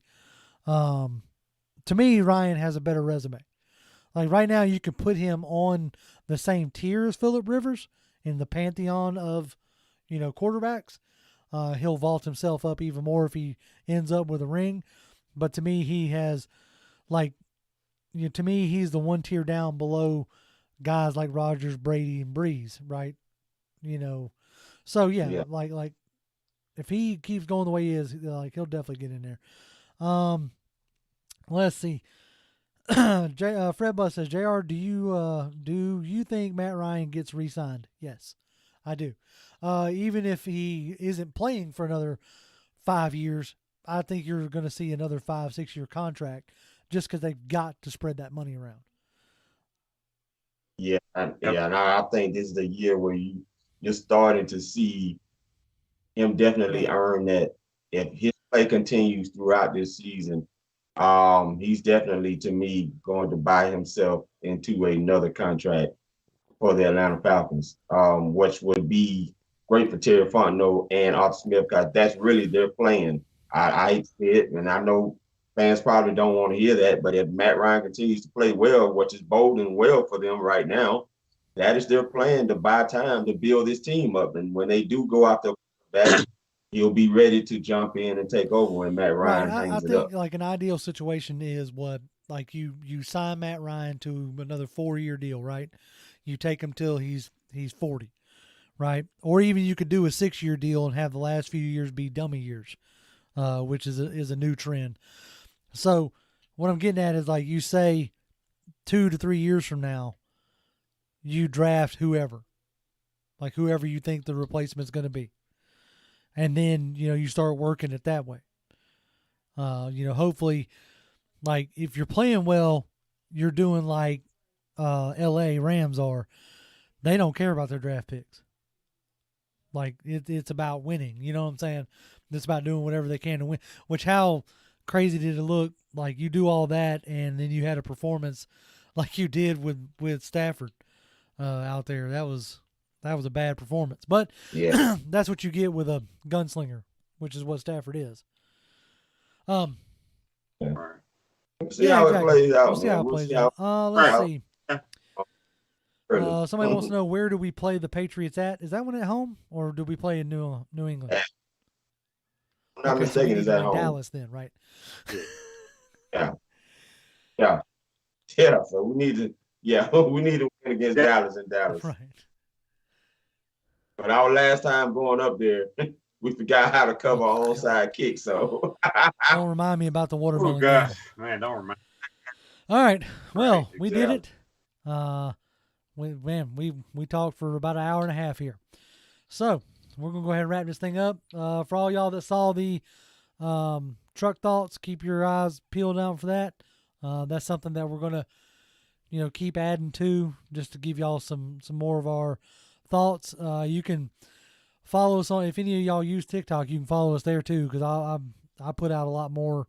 has a better resume. Like right now, you could put him on the same tier as Phillip Rivers in the pantheon of, quarterbacks. He'll vault himself up even more if he ends up with a ring. But to me, he has, he's the one tier down below guys like Rodgers, Brady, and Breeze, right? So like if he keeps going the way he is, he'll definitely get in there. Let's see. Fred Bus says, JR, do you think Matt Ryan gets re-signed? Yes, I do. Even if he isn't playing for another 5 years, I think you're going to see another 5-6 year contract just because they've got to spread that money around. Yeah, and I think this is the year where you're starting to see him definitely earn that. If his play continues throughout this season, he's definitely, to me, going to buy himself into another contract for the Atlanta Falcons, which would be great for Terry Fontenot and Arthur Smith, because that's really their plan. I hate to say it, and I know fans probably don't want to hear that, but if Matt Ryan continues to play well, which is boding well for them right now, that is their plan, to buy time to build this team up. And when they do go out there, he'll be ready to jump in and take over when Matt Ryan hangs it up. I think like an ideal situation is you sign Matt Ryan to another 4-year deal, right? You take him till he's 40, right? Or even you could do a 6-year deal and have the last few years be dummy years, which is a new trend. So what I'm getting at is, like, you say 2 to 3 years from now, you draft whoever you think the replacement is going to be. And then, you start working it that way. Hopefully, like, if you're playing well, you're doing like LA Rams are. They don't care about their draft picks. Like it's about winning. You know what I'm saying? It's about doing whatever they can to win. Which, how crazy did it look? Like, you do all that and then you had a performance like you did with Stafford out there. That was a bad performance. But Yeah. that's what you get with a gunslinger, which is what Stafford is. We'll see how it plays out. We'll see how it plays out. Let's see. Somebody wants to know, where do we play the Patriots at? Is that one at home, or do we play in New England? I'm not mistaken, is at home. Dallas then, right? Yeah. So we need to win against Dallas in Dallas. Right. But our last time going up there, we forgot how to cover our onside kick. So don't remind me about the watermelon. Oh gosh, man, don't remind. All right. Well, Right, we did it. We talked for about an hour and a half here. So we're gonna go ahead and wrap this thing up. For all y'all that saw the truck thoughts, keep your eyes peeled out for that. That's something that we're gonna, keep adding to, just to give y'all some more of our thoughts. You can follow us on, if any of y'all use TikTok, you can follow us there too, because I put out a lot more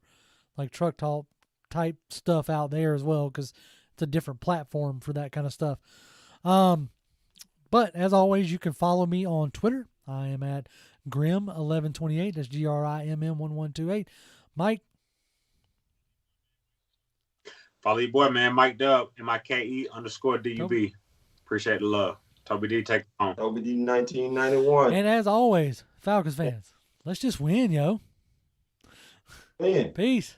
like truck talk type stuff out there as well, because it's a different platform for that kind of stuff. But as always, you can follow me on Twitter. I am at Grim1128. That's GRIMM1128. Mike. Follow your boy, man, Mike Dub, MIKE_DUB. Appreciate the love. Toby D, take it home. Toby D 1991. And as always, Falcons fans, let's just win, yo. Man. Peace.